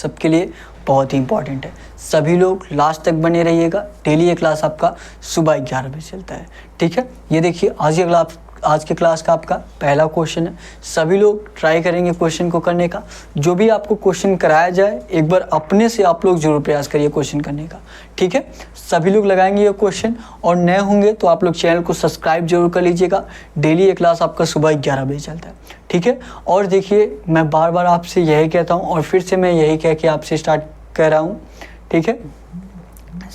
सबके लिए बहुत ही इंपॉर्टेंट है। सभी लोग लास्ट तक बने रहिएगा। डेली ये क्लास आपका सुबह 11 बजे चलता है, ठीक है। ये देखिए आज के क्लास का आपका पहला क्वेश्चन है। सभी लोग ट्राई करेंगे क्वेश्चन को करने का। जो भी आपको क्वेश्चन कराया जाए एक बार अपने से आप लोग जरूर प्रयास करिए क्वेश्चन करने का, ठीक है। सभी लोग लगाएंगे ये क्वेश्चन, और नए होंगे तो आप लोग चैनल को सब्सक्राइब जरूर कर लीजिएगा। डेली ये क्लास आपका सुबह 11 बजे चलता है, ठीक है। और देखिए मैं बार बार आपसे यही कहता हूँ और फिर से मैं यही कह के आपसे स्टार्ट कर रहा हूँ, ठीक है।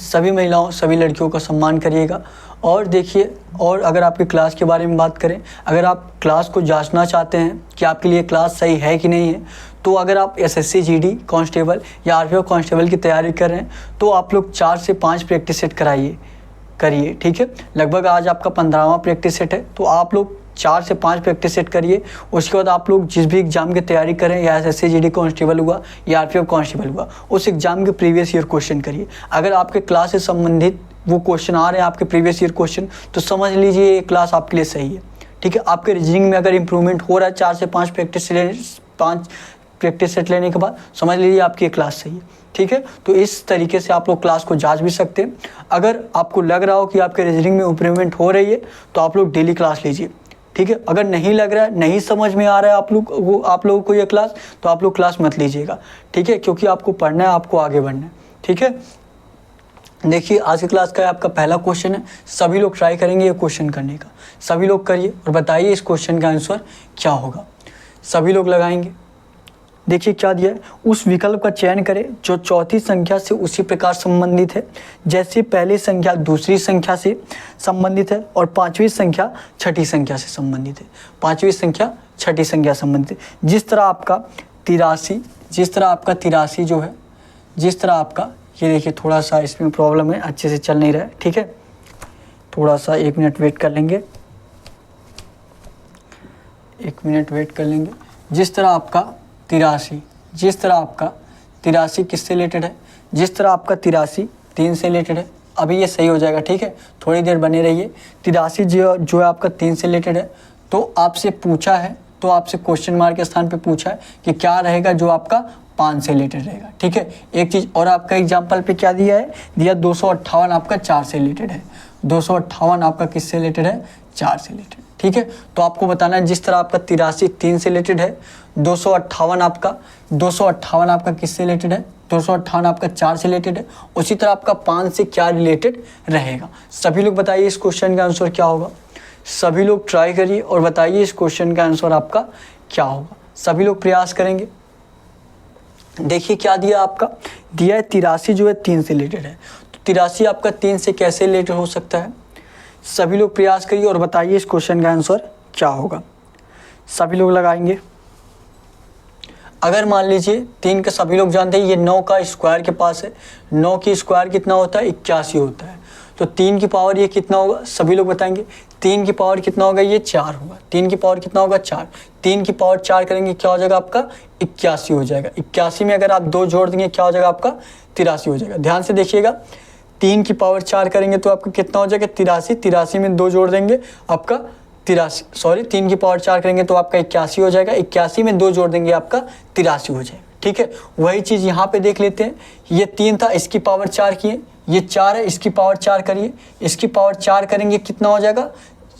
सभी महिलाओं सभी लड़कियों का सम्मान करिएगा। और देखिए, और अगर आपकी क्लास के बारे में बात करें, अगर आप क्लास को जांचना चाहते हैं कि आपके लिए क्लास सही है कि नहीं है, तो अगर आप एसएससी जीडी कांस्टेबल या आरपीएफ कांस्टेबल की तैयारी कर रहे हैं तो आप लोग 4 से 5 प्रैक्टिस सेट करिए, ठीक है। लगभग आज आपका 15वां प्रैक्टिस सेट है, तो आप लोग 4 से 5 प्रैक्टिस सेट करिए। उसके बाद आप लोग जिस भी एग्जाम की तैयारी करें, या एसएससी जीडी कांस्टेबल हुआ या आरपीएफ कांस्टेबल हुआ, उस एग्जाम के प्रीवियस ईयर क्वेश्चन करिए। अगर आपके क्लास से संबंधित वो क्वेश्चन आ रहे हैं आपके प्रीवियस ईयर क्वेश्चन, तो समझ लीजिए ये क्लास आपके लिए सही है, ठीक है। आपके रीजनिंग में अगर इंप्रूवमेंट हो रहा है 4 से 5 प्रैक्टिस सेट लेने के बाद, समझ लीजिए आपकी ये क्लास सही है, ठीक है। तो इस तरीके से आप लोग क्लास को जांच भी सकते हैं। अगर आपको लग रहा हो कि आपके रीजनिंग में इंप्रूवमेंट हो रही है तो आप लोग डेली क्लास लीजिए, ठीक है। अगर नहीं लग रहा है, नहीं समझ में आ रहा है आप लोगों को ये क्लास, तो आप लोग क्लास मत लीजिएगा, ठीक है, क्योंकि आपको पढ़ना है, आपको आगे बढ़ना है, ठीक है। देखिए आज की क्लास का आपका पहला क्वेश्चन है। सभी लोग ट्राई करेंगे ये क्वेश्चन करने का। सभी लोग करिए और बताइए इस क्वेश्चन का आंसर क्या होगा। सभी लोग लगाएंगे। देखिए क्या दिया है, उस विकल्प का चयन करें जो चौथी संख्या से उसी प्रकार संबंधित है जैसे पहली संख्या दूसरी संख्या से संबंधित है और पांचवी संख्या छठी संख्या से संबंधित है। पांचवी संख्या छठी संख्या संबंधित है। जिस तरह आपका तिरासी जो है, जिस तरह आपका, ये देखिए थोड़ा सा इसमें प्रॉब्लम है, अच्छे से चल नहीं रहा है, ठीक है। थोड़ा सा 1 मिनट वेट कर लेंगे, 1 मिनट वेट कर लेंगे। जिस तरह आपका तिरासी किससे रिलेटेड है, जिस तरह आपका 83 3 से रिलेटेड है। अभी ये सही हो जाएगा, ठीक है, थोड़ी देर बने रहिए। 83 जो है आपका 3 से रिलेटेड है। तो आपसे पूछा है, तो आपसे क्वेश्चन मार्क के स्थान पे पूछा है कि क्या रहेगा जो आपका 5 से रिलेटेड रहेगा, ठीक है। एक चीज़ और आपका एग्जाम्पल पे क्या दिया है, 258 आपका 4 से रिलेटेड है। 258 आपका किससे रिलेटेड है, 4 से रिलेटेड, ठीक है। तो आपको बताना है जिस तरह आपका 83 3 से रिलेटेड है, 258 आपका किससे रिलेटेड है, 258 आपका 4 से रिलेटेड है। उसी तरह आपका 5 से क्या रिलेटेड रहेगा। सभी लोग बताइए इस क्वेश्चन का आंसर क्या होगा। सभी लोग ट्राई करिए और बताइए इस क्वेश्चन का आंसर आपका क्या होगा। सभी लोग प्रयास करेंगे। देखिए क्या दिया, आपका दिया है 83 जो है 3 से रिलेटेड है। तो 83 आपका 3 से कैसे रिलेटेड हो सकता है। सभी लोग प्रयास करिए और बताइए इस क्वेश्चन का आंसर क्या होगा। सभी लोग लगाएंगे। अगर मान लीजिए 3 का सभी लोग जानते हैं ये 9 का स्क्वायर के पास है, 9 की स्क्वायर कितना होता है, 81 होता है। तो 3 की पावर ये कितना होगा, सभी लोग बताएंगे। 3 की पावर कितना होगा, ये 4 होगा। 3 की पावर कितना होगा, 4। 3 की पावर 4 करेंगे क्या हो जाएगा आपका, 81 हो जाएगा। 81 में अगर आप 2 जोड़ देंगे क्या हो जाएगा आपका, 83 हो जाएगा। ध्यान से देखिएगा, 3 की पावर 4 करेंगे तो आपका कितना हो जाएगा, 83। 83 में 2 जोड़ देंगे आपका 3 की पावर 4 करेंगे तो आपका 81 हो जाएगा। 81 में 2 जोड़ देंगे आपका 83 हो जाएगा, ठीक है। वही चीज़ यहाँ पे देख लेते हैं। ये 3 था, इसकी पावर 4 किए, ये 4 है, इसकी पावर 4 करिए। इसकी पावर 4 करेंगे कितना हो जाएगा,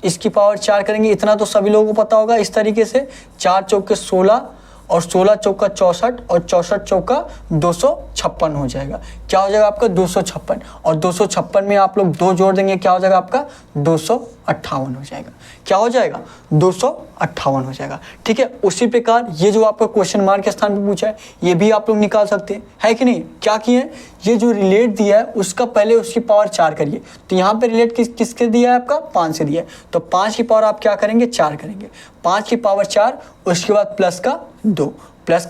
इसकी पावर 4 करेंगे, इतना तो सभी लोगों को पता होगा। इस तरीके से 4 चौके 16 और 16 चौका 64 और 64 चौका 256 हो जाएगा। क्या हो जाएगा आपका 256, और 256 में आप लोग 2 जोड़ देंगे क्या हो जाएगा आपका 258 हो जाएगा। क्या हो जाएगा 258 हो जाएगा, ठीक है। उसी प्रकार ये जो आपका क्वेश्चन मार्क के स्थान पे पूछा है ये भी आप लोग निकाल सकते हैं, है कि नहीं। क्या किए हैं, ये जो रिलेट दिया है उसका पहले उसकी पावर 4 करिए। तो यहाँ पे रिलेट किसके दिया है आपका, 5 से दिया है। तो 5 की पावर आप क्या करेंगे, 4 करेंगे। 5 की पावर 4, उसके बाद प्लस का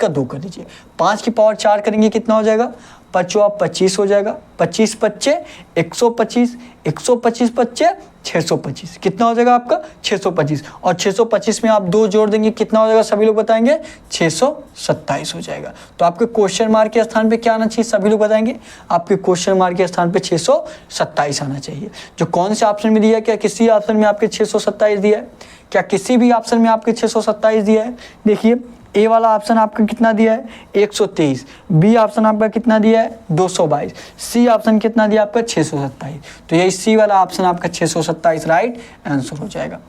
2 कर दीजिए। 5 की पावर 4 करेंगे कितना हो जाएगा, 25 हो जाएगा। 25 पच्चे 125, 125 पच्चे 625, कितना हो जाएगा आपका 625। और 625 में आप 2 जोड़ देंगे कितना हो जाएगा, सभी लोग बताएंगे 627 हो जाएगा। तो आपके क्वेश्चन मार्क के स्थान पे क्या आना चाहिए, सभी लोग बताएंगे। आपके क्वेश्चन मार्क के स्थान पे 627 आना चाहिए। जो कौन से ऑप्शन में दिया है, क्या किसी ऑप्शन में आपके 627 दिया है, क्या किसी भी ऑप्शन में आपके 627 दिया है। देखिए ए वाला ऑप्शन आपका कितना दिया है 123, बी ऑप्शन आपका कितना दिया है 222, सी ऑप्शन कितना दिया आपका 627। तो यही सी वाला ऑप्शन आपका 627 राइट आंसर हो जाएगा।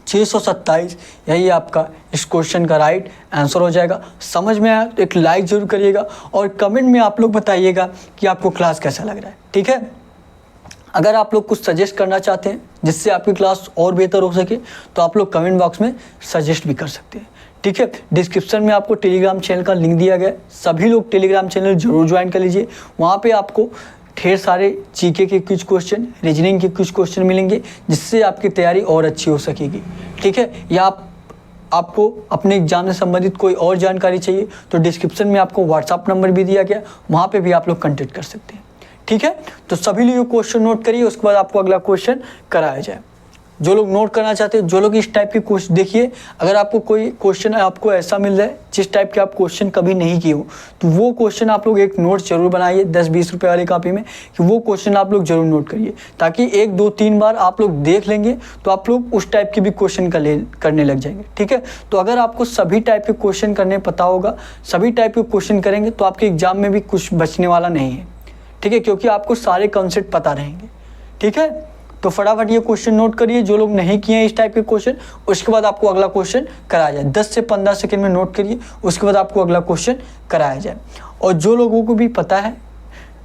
627 यही आपका इस क्वेश्चन का राइट आंसर हो जाएगा। समझ में आया तो एक लाइक जरूर करिएगा और कमेंट में आप लोग बताइएगा कि आपको क्लास कैसा लग रहा है। ठीक है, अगर आप लोग कुछ सजेस्ट करना चाहते हैं जिससे आपकी क्लास और बेहतर हो सके तो आप लोग कमेंट बॉक्स में सजेस्ट भी कर सकते हैं। ठीक है, डिस्क्रिप्शन में आपको टेलीग्राम चैनल का लिंक दिया गया है, सभी लोग टेलीग्राम चैनल जरूर ज्वाइन कर लीजिए। वहाँ पे आपको ढेर सारे जीके के कुछ क्वेश्चन, रीजनिंग के कुछ क्वेश्चन मिलेंगे जिससे आपकी तैयारी और अच्छी हो सकेगी। ठीक है, या आपको अपने एग्जाम से संबंधित कोई और जानकारी चाहिए तो डिस्क्रिप्शन में आपको व्हाट्सअप नंबर भी दिया गया, वहाँ पे भी आप लोग कांटेक्ट कर सकते हैं। ठीक है, तो सभी लोग क्वेश्चन नोट करिए, उसके बाद आपको अगला क्वेश्चन कराया जाए। जो लोग नोट करना चाहते हैं, जो लोग इस टाइप के क्वेश्चन देखिए, अगर आपको कोई क्वेश्चन आपको ऐसा मिल रहा है जिस टाइप के आप क्वेश्चन कभी नहीं किए हो तो वो क्वेश्चन आप लोग एक नोट जरूर बनाइए 10-20 रुपये वाली कॉपी में, कि वो क्वेश्चन आप लोग जरूर नोट करिए, ताकि 1-2-3 बार आप लोग देख लेंगे तो आप लोग उस टाइप के भी क्वेश्चन करने लग जाएंगे। ठीक है, तो अगर आपको सभी टाइप के क्वेश्चन करने पता होगा, सभी टाइप के क्वेश्चन करेंगे तो आपके एग्जाम में भी कुछ बचने वाला नहीं है। ठीक है, क्योंकि आपको सारे कॉन्सेप्ट पता रहेंगे। ठीक है, तो फटाफट ये क्वेश्चन नोट करिए जो लोग नहीं किए हैं इस टाइप के क्वेश्चन, उसके बाद आपको अगला क्वेश्चन कराया जाए। 10 से 15 सेकंड में नोट करिए, उसके बाद आपको अगला क्वेश्चन कराया जाए। और जो लोगों को भी पता है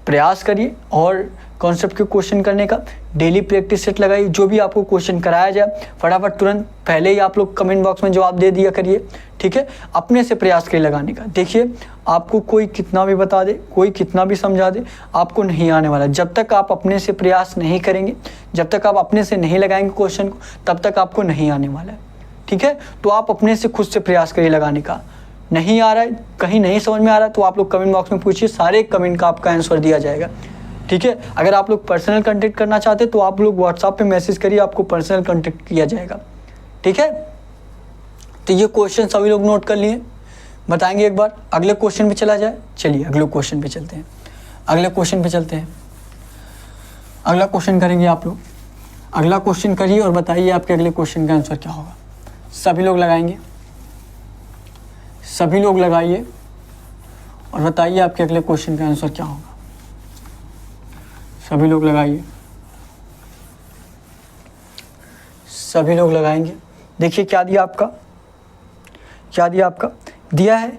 प्रयास करिए और कॉन्सेप्ट के क्वेश्चन करने का डेली प्रैक्टिस सेट लगाइए। जो भी आपको क्वेश्चन कराया जाए फटाफट तुरंत पहले ही आप लोग कमेंट बॉक्स में जवाब दे दिया करिए। ठीक है, अपने से प्रयास करिए लगाने का। देखिए, आपको कोई कितना भी बता दे, कोई कितना भी समझा दे, आपको नहीं आने वाला। जब तक आप अपने से प्रयास नहीं करेंगे, जब तक आप अपने से नहीं लगाएंगे क्वेश्चन को, तब तक आपको नहीं आने वाला है। ठीक है, तो आप अपने से खुद से प्रयास करिए लगाने का। नहीं आ रहा है, कहीं नहीं समझ में आ रहा है तो आप लोग कमेंट बॉक्स में पूछिए, सारे कमेंट का आपका आंसर दिया जाएगा। ठीक है, अगर आप लोग पर्सनल कांटेक्ट करना चाहते हैं तो आप लोग व्हाट्सएप पे मैसेज करिए, आपको पर्सनल कांटेक्ट किया जाएगा। ठीक है, तो ये क्वेश्चन सभी लोग नोट कर लिए, बताएंगे एक बार। अगले क्वेश्चन पे चला जाए, चलिए अगले क्वेश्चन पे चलते हैं। अगले क्वेश्चन पे चलते हैं, अगला क्वेश्चन करेंगे आप लोग। अगला क्वेश्चन करिए और बताइए आपके अगले क्वेश्चन का आंसर क्या होगा। सभी लोग लगाएंगे, सभी लोग लगाइए और बताइए आपके अगले क्वेश्चन का आंसर क्या होगा। सभी लोग लगाइए, सभी लोग लगाएंगे। देखिए क्या दिया आपका, क्या दिया आपका, दिया है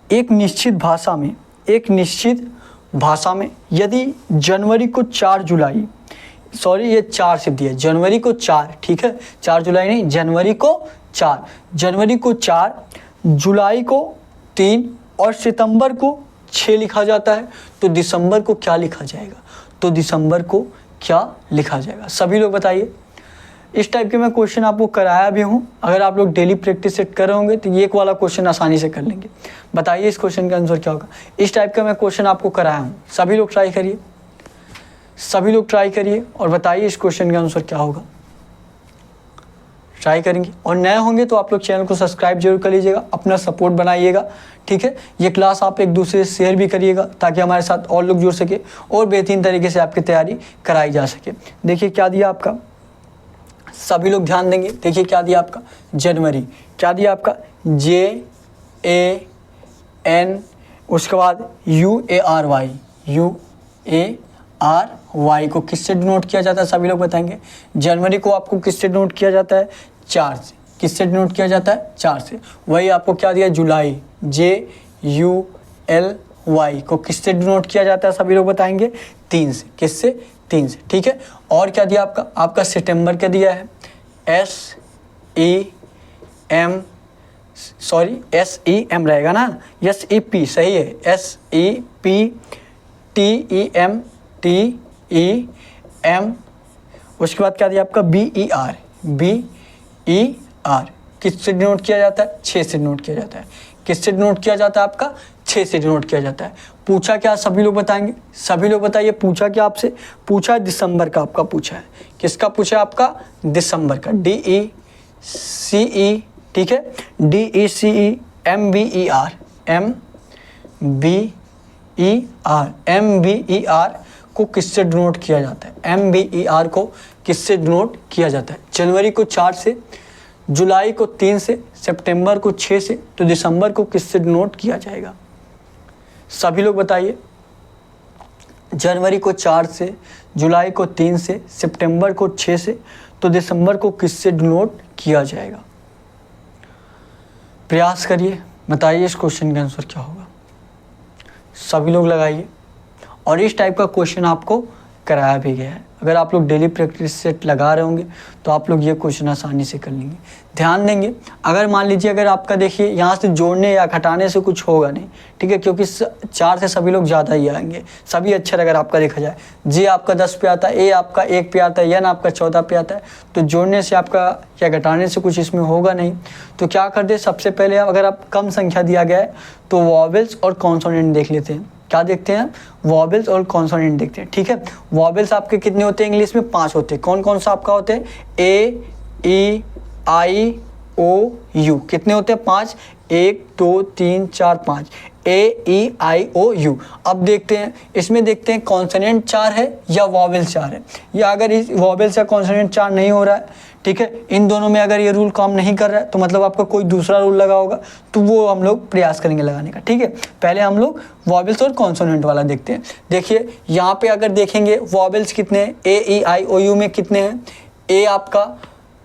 एक निश्चित भाषा में, एक निश्चित भाषा में यदि जनवरी को 4 जुलाई, सॉरी ये 4 से दिया, जनवरी को 4, ठीक है 4 जुलाई नहीं, जनवरी को 4, जनवरी को 4, जुलाई को 3 और सितंबर को 6 लिखा जाता है तो दिसंबर को क्या लिखा जाएगा। तो दिसंबर को क्या लिखा जाएगा, सभी लोग बताइए। इस टाइप के मैं क्वेश्चन आपको कराया भी हूँ, अगर आप लोग डेली प्रैक्टिस सेट कर रहे होंगे तो ये वाला क्वेश्चन आसानी से कर लेंगे। बताइए इस क्वेश्चन का आंसर क्या होगा। इस टाइप का मैं क्वेश्चन आपको कराया हूँ, सभी लोग ट्राई करिए, सभी लोग ट्राई करिए और बताइए इस क्वेश्चन का आंसर क्या होगा। ट्राई करेंगे और नए होंगे तो आप लोग चैनल को सब्सक्राइब जरूर कर लीजिएगा, अपना सपोर्ट बनाइएगा। ठीक है, ये क्लास आप एक दूसरे से शेयर भी करिएगा ताकि हमारे साथ और लोग जुड़ सके और बेहतरीन तरीके से आपकी तैयारी कराई जा सके। देखिए क्या दिया आपका, सभी लोग ध्यान देंगे। देखिए क्या दिया आपका, जनवरी, क्या दिया आपका JAN, उसके बाद UARY, UARY को किससे डिनोट किया जाता है, सभी लोग बताएंगे। जनवरी को आपको किससे डिनोट किया जाता है, 4 से। किससे डिनोट किया जाता है, 4 से। वही आपको क्या दिया, जुलाई, JULY को किससे डिनोट किया जाता है, सभी लोग बताएंगे, 3 से। किससे, 3 से। ठीक है, और क्या दिया आपका, आपका सितंबर क्या दिया है, SEM, सॉरी SEM रहेगा ना, SEP सही है, SEPTEM, उसके बाद क्या दिया आपका BER, किससे डिनोट किया जाता है, 6 से डिनोट किया जाता है। किससे डिनोट किया जाता है आपका, 6 से डिनोट किया जाता है। पूछा क्या, सभी लोग बताएंगे, सभी लोग बताइए पूछा क्या आपसे, पूछा दिसंबर का आपका पूछा है। किसका पूछा आपका, दिसंबर का, DECE, ठीक है, DECE MBER को किससे डिनोट किया जाता है, MBER को किससे डिनोट किया जाता है। जनवरी को 4 से, जुलाई को 3 से, सितंबर को 6 से, तो दिसंबर को किससे डिनोट किया जाएगा? सभी लोग बताइए। जनवरी को 4 से, जुलाई को 3 से, सितंबर को 6 से, तो दिसंबर को किससे डिनोट किया जाएगा? प्रयास करिए, बताइए इस क्वेश्चन का आंसर क्या होगा। सभी लोग लगाइए। और इस टाइप का क्वेश्चन आपको कराया भी गया है। अगर आप लोग डेली प्रैक्टिस सेट लगा रहे होंगे तो आप लोग ये क्वेश्चन आसानी से कर लेंगे। ध्यान देंगे, अगर मान लीजिए अगर आपका देखिए यहाँ से जोड़ने या घटाने से कुछ होगा नहीं, ठीक है, क्योंकि 4 से सभी लोग ज़्यादा ही आएंगे। सभी अक्षर अगर आपका देखा जाए, जे आपका 10 पे आता है, ए आपका 1 पे आता है, एन आपका 14 पे आता है, तो जोड़ने से आपका या घटाने से कुछ इसमें होगा नहीं। तो क्या कर दे, सबसे पहले अगर आप कम संख्या दिया गया है तो वॉवेल्स और कॉन्सोनेंट देख लेते हैं। क्या देखते हैं? वॉवेल्स और कॉन्सोनेंट देखते हैं। ठीक है, वॉवेल्स आपके कितने होते हैं इंग्लिश में? 5 होते हैं। कौन कौन सा आपका होते हैं? ए, ई, आई, ओ, यू। कितने होते हैं? 5। 1 2 3 4 5। ए, ई, आई, ओ, यू। अब देखते हैं, इसमें देखते हैं कॉन्सोनेंट 4 है या वॉवेल्स 4 है। या अगर इस वॉवेल्स या कॉन्सोनेंट 4 नहीं हो रहा है, ठीक है, इन दोनों में अगर ये रूल काम नहीं कर रहा है तो मतलब आपका कोई दूसरा रूल लगा होगा, तो वो हम लोग प्रयास करेंगे लगाने का। ठीक है, पहले हम लोग वॉवेल्स और कॉन्सोनेंट वाला देखते हैं। देखिए यहाँ पे अगर देखेंगे वॉवेल्स कितने हैं, ए, ई, आई, ओ, यू में कितने हैं? ए आपका,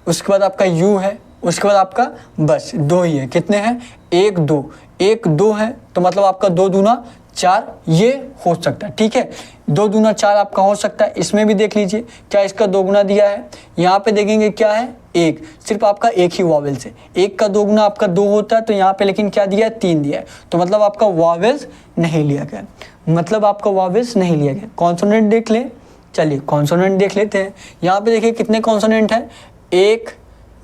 उसके बाद आपका यू है, उसके बाद आपका बस 2 ही है। कितने हैं? 1 2, 1 2 है, तो मतलब आपका 2 दूना 4 ये हो सकता है। ठीक है, 2 दूना 4 आपका हो सकता है। इसमें भी देख लीजिए, क्या इसका 2 गुना दिया है? यहाँ पे देखेंगे क्या है? 1। सिर्फ आपका एक ही वॉवेल्स है। 1 का 2 गुना आपका 2 होता है, तो यहाँ पे लेकिन क्या दिया है? 3 दिया है, तो मतलब आपका वॉवेल्स नहीं लिया गया, मतलब आपका वॉवेल्स नहीं लिया गया। कॉन्सोनेंट देख लें, चलिए कॉन्सोनेंट देख लेते हैं। यहाँ पे देखिए कितने कॉन्सोनेंट हैं? 1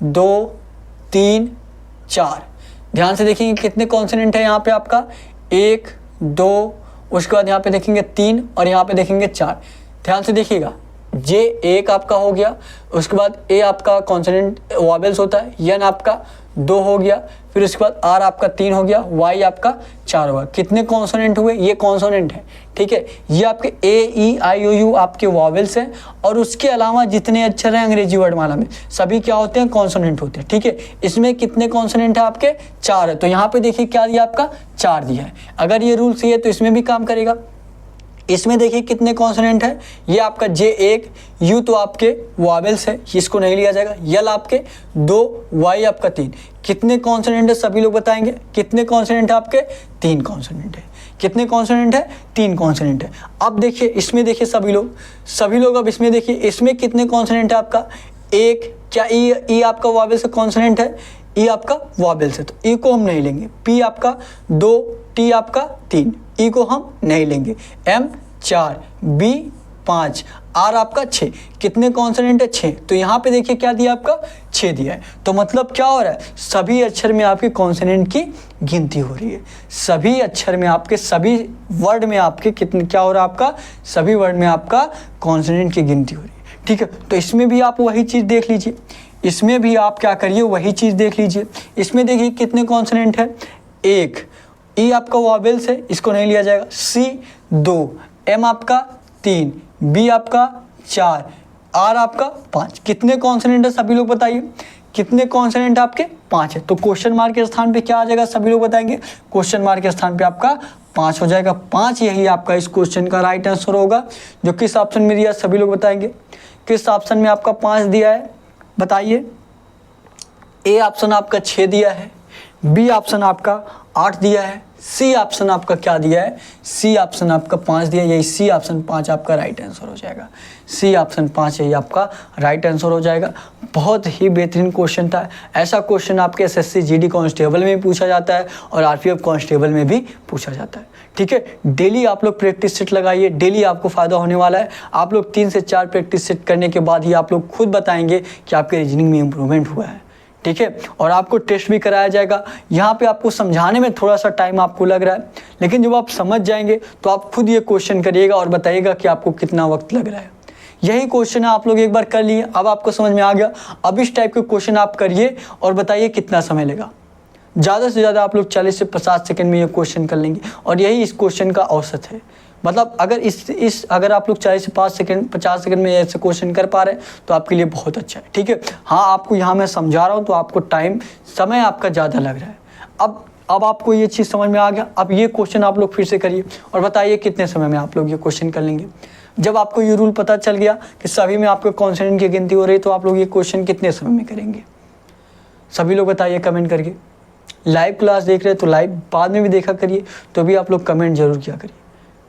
2 3 4। ध्यान से देखेंगे कितने कॉन्सोनेंट है यहाँ पे आपका? 1 2, उसके बाद यहाँ पे देखेंगे 3 और यहाँ पे देखेंगे 4। ध्यान से देखिएगा, जे 1 आपका हो गया, उसके बाद ए आपका कॉन्सोनेंट वॉवेल्स होता है, एन आपका 2 हो गया, फिर उसके बाद आर आपका 3 हो गया, वाई आपका 4 होगा। कितने कॉन्सोनेंट हुए? ये कॉन्सोनेंट है। ठीक है, ये आपके ए, ई, आई, ओ, यू आपके वॉवेल्स हैं, और उसके अलावा जितने अक्षर हैं अंग्रेजी वर्णमाला में सभी क्या होते हैं? कॉन्सोनेंट होते हैं। ठीक है, इसमें कितने कॉन्सोनेंट है आपके? 4 है। तो यहाँ पे देखिए क्या दिया आपका? 4 दिया है। अगर ये रूल सही है तो इसमें भी काम करेगा। इसमें देखिए कितने कॉन्सोनेंट है? ये आपका जे 1, यू तो आपके वॉवेल्स है, इसको नहीं लिया जाएगा, यल आपके 2, वाई आपका 3। कितने कॉन्सोनेंट है सभी लोग बताएंगे? कितने कॉन्सोनेंट है आपके? 3 कॉन्सोनेंट है। कितने कॉन्सोनेंट है? 3 कॉन्सोनेंट है। अब देखिए इसमें देखिए सभी लोग अब इसमें देखिए, इसमें कितने कॉन्सोनेंट है आपका? 1। क्या ई आपका वॉवेल्स है? कॉन्सोनेंट है, ई आपका वॉवेल्स है, तो ई को हम नहीं लेंगे। पी आपका 2, टी आपका 3, ई को हम नहीं लेंगे। एम 4, बी 5, आर आपका 6। कितने कॉन्सोनेंट है? 6। तो यहाँ पे देखिए क्या दिया आपका? 6 दिया है। तो मतलब क्या हो रहा है? सभी अक्षर में आपके कॉन्सोनेंट की गिनती हो रही है। सभी अक्षर में आपके, सभी वर्ड में आपके कितने, क्या हो रहा है आपका? सभी वर्ड में आपका कॉन्सोनेंट की गिनती हो रही है। ठीक है, तो इसमें भी आप वही चीज़ देख लीजिए, इसमें भी आप क्या करिए? वही चीज़ देख लीजिए। इसमें देखिए कितने कॉन्सोनेंट है? 1। ई आपका वॉवेल्स है, इसको नहीं लिया जाएगा। सी 2, एम आपका 3, बी आपका 4, आर आपका 5। कितने कॉन्सोनेंट है सभी लोग बताइए? कितने कॉन्सोनेंट आपके? 5 है। तो क्वेश्चन मार्क के स्थान पे क्या आ जाएगा सभी लोग बताएंगे? क्वेश्चन मार्क के स्थान पे आपका 5 हो जाएगा। 5 यही आपका इस क्वेश्चन का राइट आंसर होगा। जो किस ऑप्शन में दिया सभी लोग बताएंगे? किस ऑप्शन में आपका 5 दिया है बताइए? ए ऑप्शन आपका 6 दिया है, बी ऑप्शन आपका 8 दिया है, सी ऑप्शन आपका क्या दिया है? सी ऑप्शन आपका 5 दिया है। यही सी ऑप्शन 5 आपका राइट आंसर हो जाएगा। सी ऑप्शन 5 यही आपका राइट आंसर हो जाएगा। बहुत ही बेहतरीन क्वेश्चन था। ऐसा क्वेश्चन आपके एसएससी जीडी कांस्टेबल में भी पूछा जाता है और आरपीएफ कांस्टेबल में भी पूछा जाता है। ठीक है, डेली आप लोग प्रैक्टिस सेट लगाइए, डेली आपको फ़ायदा होने वाला है। आप लोग 3 से 4 प्रैक्टिस सेट करने के बाद ही आप लोग खुद बताएंगे कि आपके रीजनिंग में इम्प्रूवमेंट हुआ है। ठीक है, और आपको टेस्ट भी कराया जाएगा। यहाँ पे आपको समझाने में थोड़ा सा टाइम आपको लग रहा है, लेकिन जब आप समझ जाएंगे तो आप खुद ये क्वेश्चन करिएगा और बताइएगा कि आपको कितना वक्त लग रहा है। यही क्वेश्चन है, आप लोग एक बार कर लिए, अब आपको समझ में आ गया। अब इस टाइप के क्वेश्चन आप करिए और बताइए कितना समय लगा। ज़्यादा से ज़्यादा आप लोग 40 से 50 सेकंड में ये क्वेश्चन कर लेंगे और यही इस क्वेश्चन का औसत है। मतलब अगर अगर आप लोग 40 से 5 सेकंड 50 सेकंड में ऐसे क्वेश्चन कर पा रहे हैं तो आपके लिए बहुत अच्छा है, ठीक है। हाँ, आपको यहाँ मैं समझा रहा हूँ तो आपको समय आपका ज़्यादा लग रहा है। अब आपको ये चीज़ समझ में आ गया। अब ये क्वेश्चन आप लोग फिर से करिए और बताइए कितने समय में आप लोग ये क्वेश्चन कर लेंगे। जब आपको ये रूल पता चल गया कि सभी में आपको कॉन्सोनेंट की गिनती हो रही है तो आप लोग ये क्वेश्चन कितने समय में करेंगे, सभी लोग बताइए कमेंट करके। लाइव क्लास देख रहे हैं तो लाइव बाद में भी देखा करिए, तो भी आप लोग कमेंट जरूर किया करिए,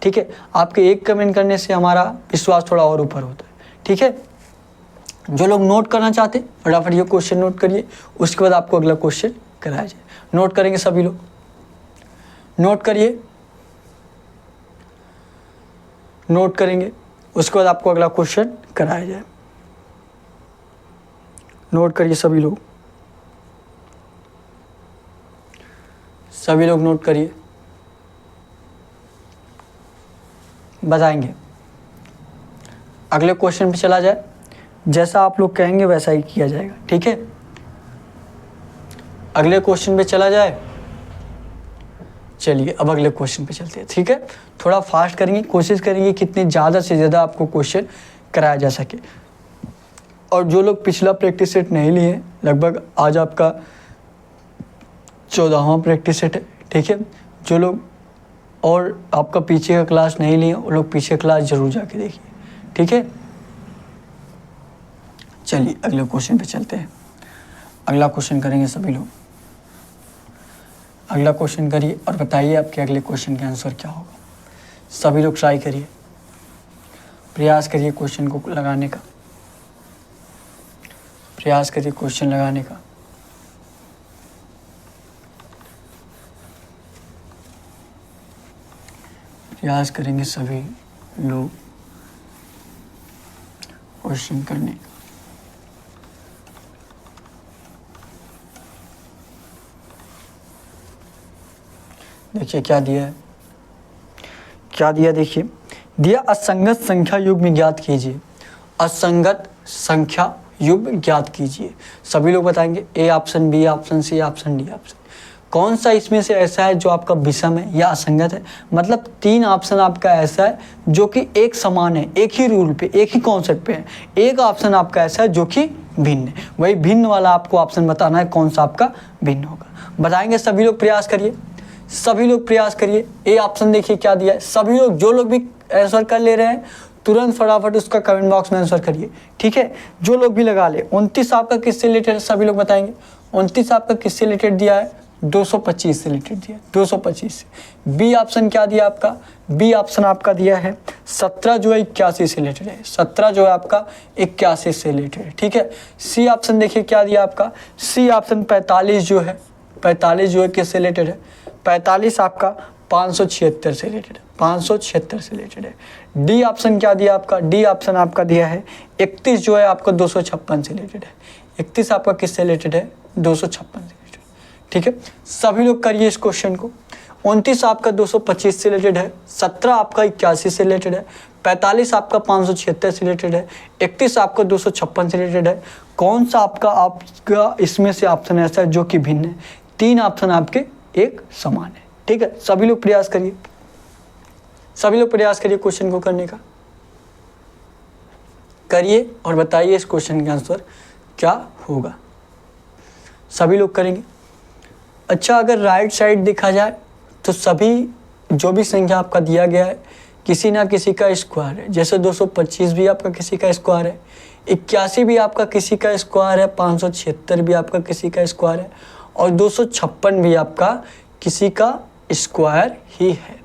ठीक है। आपके एक कमेंट करने से हमारा विश्वास थोड़ा और ऊपर होता है, ठीक है। जो लोग नोट करना चाहते हैं फटाफट ये क्वेश्चन नोट करिए, उसके बाद आपको अगला क्वेश्चन कराया जाए। नोट करेंगे सभी लोग, नोट करिए, नोट करेंगे, उसके बाद आपको अगला क्वेश्चन कराया जाए। नोट करिए सभी लोग, सभी लोग नोट करिए, बताएंगे। अगले क्वेश्चन पे चला जाए, जैसा आप लोग कहेंगे वैसा ही किया जाएगा, ठीक है। अगले क्वेश्चन पे चला जाए। चलिए अब अगले क्वेश्चन पे चलते हैं, ठीक है। थोड़ा फास्ट करेंगे, कोशिश करेंगे कितने ज़्यादा से ज़्यादा आपको क्वेश्चन कराया जा सके। और जो लोग पिछला प्रैक्टिस सेट नहीं लिए, लगभग आज आपका 14वां प्रैक्टिस सेट है, ठीक है। जो लोग और आपका पीछे का क्लास नहीं लिए वो लोग पीछे क्लास जरूर जाके देखिए, ठीक है। चलिए अगले क्वेश्चन पे चलते हैं। अगला क्वेश्चन करेंगे सभी लोग, अगला क्वेश्चन करिए और बताइए आपके अगले क्वेश्चन का आंसर क्या होगा। सभी लोग ट्राई करिए, प्रयास करिए क्वेश्चन को लगाने का, प्रयास करिए क्वेश्चन लगाने का। प्रयास करेंगे सभी लोग क्वेश्चन करने का। देखिए क्या दिया है, क्या दिया, देखिए दिया असंगत संख्या युग्म ज्ञात कीजिए। असंगत संख्या युग्म ज्ञात कीजिए। सभी लोग बताएंगे A option, B option, C option, D option. कौन सा इसमें से ऐसा है जो आपका विषम है या असंगत है। मतलब 3 ऑप्शन आपका ऐसा है जो कि एक समान है, एक ही रूल पे, एक ही कॉन्सेप्ट पे है। एक ऑप्शन आपका ऐसा है जो कि भिन्न है। वही भिन्न वाला आपको ऑप्शन बताना है कौन सा आपका भिन्न होगा। बताएंगे सभी लोग, प्रयास करिए, सभी लोग प्रयास करिए। ए ऑप्शन देखिए क्या दिया है। सभी लोग जो लोग भी आंसर कर ले रहे हैं तुरंत फटाफट उसका कमेंट बॉक्स में आंसर करिए, ठीक है। जो लोग भी लगा ले। 29 आपका किससे रिलेटेड है, सभी लोग बताएंगे। 29 आपका किससे रिलेटेड दिया है, 225 से रिलेटेड दिया, 225 से। बी ऑप्शन क्या दिया आपका, बी ऑप्शन आपका दिया है 17 जो है 81 से रिलेटेड है, 17 जो है आपका 81 से रिलेटेड है, ठीक है। सी ऑप्शन देखिए क्या दिया आपका, सी ऑप्शन 45 जो है, 45 जो है किससे रिलेटेड है, 45 आपका 576 से रिलेटेड है, 576 से रिलेटेड है। डी ऑप्शन क्या दिया आपका, डी ऑप्शन आपका दिया है 31 जो है आपका 256 से रिलेटेड है। 31 आपका किससे रिलेटेड है, 256 से रिलेटेड, ठीक है। सभी लोग करिए इस क्वेश्चन को। 29 आपका 225 से रिलेटेड है, 17 आपका 81 से रिलेटेड है, 45 आपका 576 से रिलेटेड है, 31 आपका 256 से रिलेटेड है। कौन सा आपका इसमें से ऑप्शन ऐसा है जो कि भिन्न है। 3 ऑप्शन आपके एक समान है, ठीक है। सभी लोग प्रयास करिए, सभी लोग प्रयास करिए क्वेश्चन को करने का, करिए और बताइए इस क्वेश्चन का आंसर क्या होगा। सभी लोग करेंगे। अच्छा, अगर राइट साइड देखा जाए तो सभी जो भी संख्या आपका दिया गया है किसी ना किसी का स्क्वायर है। जैसे 225 भी आपका किसी का स्क्वायर है, 81 भी आपका किसी का स्क्वायर है, 576 भी आपका किसी का स्क्वायर है और 256 भी आपका किसी का स्क्वायर ही है।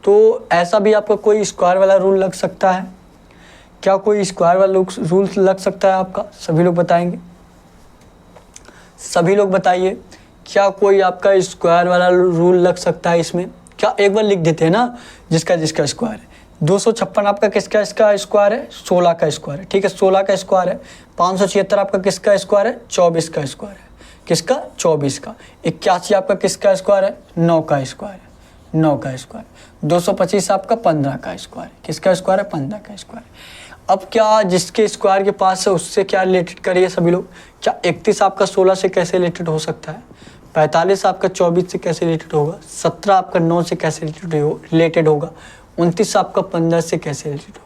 तो ऐसा भी आपका कोई स्क्वायर वाला रूल लग सकता है क्या, कोई स्क्वायर वाला रूल लग सकता है आपका। सभी लोग बताएंगे, सभी लोग बताइए क्या कोई आपका स्क्वायर वाला रूल लग सकता है इसमें। क्या एक बार लिख देते हैं ना, जिसका जिसका स्क्वायर है। 256 आपका किसका इसका स्क्वायर है, 16 का स्क्वायर है, ठीक है, 16 का स्क्वायर है। 576 आपका किसका स्क्वायर है, 24 का स्क्वायर है, किसका, 24 का। 81 आपका किसका स्क्वायर है, 9 का स्क्वायर है, 9 का स्क्वायर। 225 आपका 15 का स्क्वायर है, किसका स्क्वायर है, 15 का स्क्वायर है। अब क्या जिसके स्क्वायर के पास है उससे क्या रिलेटेड करिए सभी लोग। क्या 31 आपका 16 से कैसे रिलेटेड हो सकता है, 45 आपका 24 से कैसे रिलेटेड होगा, 17 आपका 9 से कैसे रिलेटेड होगा, 29 आपका 15 से कैसे रिलेटेड होगा।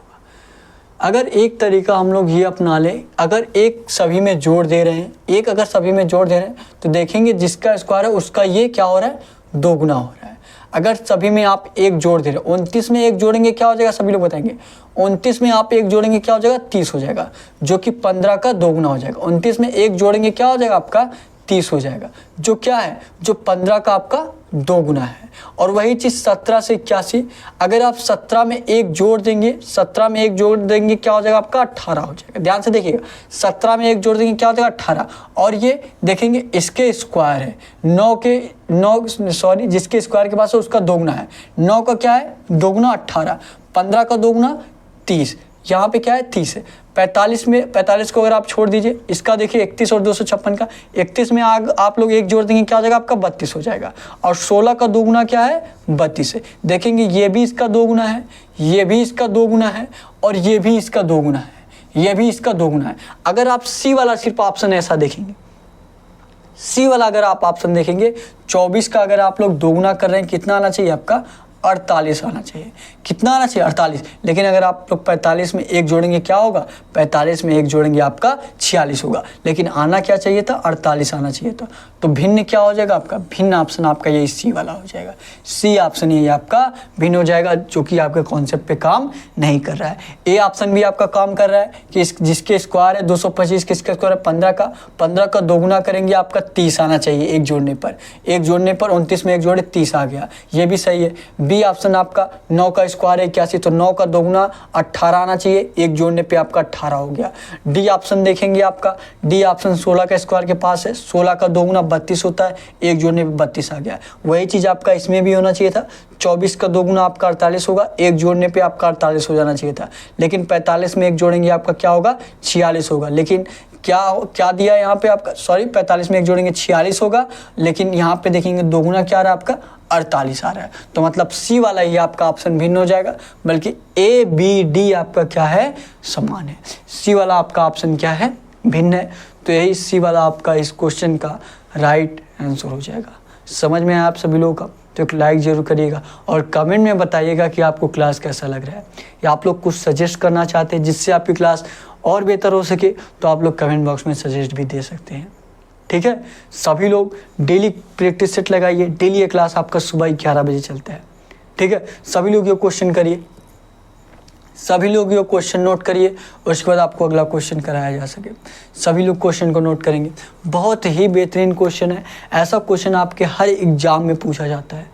अगर एक तरीका हम लोग ये अपना लें, अगर एक सभी में जोड़ दे रहे हैं, एक अगर सभी में जोड़ दे रहे हैं तो देखेंगे जिसका स्क्वायर है उसका ये क्या हो रहा है, दोगुना हो रहा है। अगर सभी में आप एक जोड़ दे रहे हैं, 29 में एक जोड़ेंगे क्या हो जाएगा, सभी लोग बताएंगे। 29 में आप एक जोड़ेंगे क्या हो जाएगा, 30 हो जाएगा, जो कि 15 का दोगुना हो जाएगा। 29 में एक जोड़ेंगे क्या हो जाएगा आपका, 30 हो जाएगा, जो क्या है, जो 15 का आपका दोगुना है। और वही चीज़ 17 से 81, अगर आप 17 में एक जोड़ देंगे, 17 में एक जोड़ देंगे क्या हो जाएगा आपका, 18 हो जाएगा। ध्यान से देखिएगा, 17 में एक जोड़ देंगे क्या हो जाएगा, 18। और ये देखेंगे इसके स्क्वायर है, 9 जिसके स्क्वायर के पास है उसका दोगुना है। 9 का क्या है, दोगुना 18, 15 का दोगुना 30, यहाँ पे क्या है 30 है। 45 को अगर आप छोड़ दीजिए, इसका देखिए 31 और 256 का, 31 में आप लोग एक जोड़ देंगे क्या हो जाएगा आपका, 32 हो जाएगा। और 16 का दोगुना क्या है, 32 है। देखेंगे ये भी इसका दोगुना है, ये भी इसका दोगुना है, और ये भी इसका दोगुना है, ये भी इसका दोगुना है। अगर आप सी वाला सिर्फ ऑप्शन ऐसा देखेंगे, सी वाला अगर आप ऑप्शन देखेंगे, 24 का अगर आप लोग दोगुना कर रहे हैं, कितना आना चाहिए आपका, 48 आना चाहिए। कितना आना चाहिए, 48। लेकिन अगर आप लोग 45 में एक जोड़ेंगे क्या होगा, 45 में एक जोड़ेंगे आपका 46 होगा। लेकिन आना क्या चाहिए था, 48 आना चाहिए था। तो भिन्न क्या हो जाएगा आपका, भिन्न ऑप्शन आपका यही सी वाला हो जाएगा। सी ऑप्शन ये आपका भिन्न हो जाएगा, जो कि आपके कॉन्सेप्ट पे काम नहीं कर रहा है। ए ऑप्शन भी आपका काम कर रहा है कि जिसके स्क्वायर है 225, किसका स्क्वायर है 15 का, 15 का दोगुना करेंगे आपका 30 आना चाहिए एक जोड़ने पर। एक जोड़ने पर 29 में एक जोड़े 30 आ गया, ये भी सही है। बी ऑप्शन आपका 9 का स्क्वायर है 81, तो 9 का दोगुना 18 आना चाहिए, एक जोड़ने पे आपका 18 हो गया। डी ऑप्शन देखेंगे आपका, डी ऑप्शन 16 का स्क्वायर के पास है, 16 का दोगुना 32 होता है, एक जोड़ने पे 32 आ गया। वही चीज़ आपका इसमें भी होना चाहिए था, 24 का दोगुना आपका 48 होगा, एक जोड़ने पे आपका 48 हो जाना चाहिए था। लेकिन 45 में एक जोड़ेंगे आपका क्या होगा, 46 होगा। लेकिन क्या दिया यहाँ पे आपका, सॉरी 45 में एक जोड़ेंगे 46 होगा, लेकिन यहाँ पे देखेंगे दोगुना क्या आ रहा है आपका, 48 आ रहा है। तो मतलब सी वाला ही आपका ऑप्शन भिन्न हो जाएगा, बल्कि ए बी डी आपका क्या है, समान है। सी वाला आपका ऑप्शन क्या है, भिन्न है। तो यही सी वाला आपका इस क्वेश्चन का राइट आंसर हो जाएगा। समझ में आया आप सभी लोगों का? तो एक लाइक जरूर करिएगा और कमेंट में बताइएगा कि आपको क्लास कैसा लग रहा है, या आप लोग कुछ सजेस्ट करना चाहते हैं जिससे आपकी क्लास और बेहतर हो सके, तो आप लोग कमेंट बॉक्स में सजेस्ट भी दे सकते हैं। ठीक है, सभी लोग डेली प्रैक्टिस सेट लगाइए। डेली ये क्लास आपका सुबह 11 बजे चलता है। ठीक है, सभी लोग ये क्वेश्चन करिए, सभी लोग ये क्वेश्चन नोट करिए, और उसके बाद आपको अगला क्वेश्चन कराया जा सके। सभी लोग क्वेश्चन को नोट करेंगे। बहुत ही बेहतरीन क्वेश्चन है, ऐसा क्वेश्चन आपके हर एग्जाम में पूछा जाता है।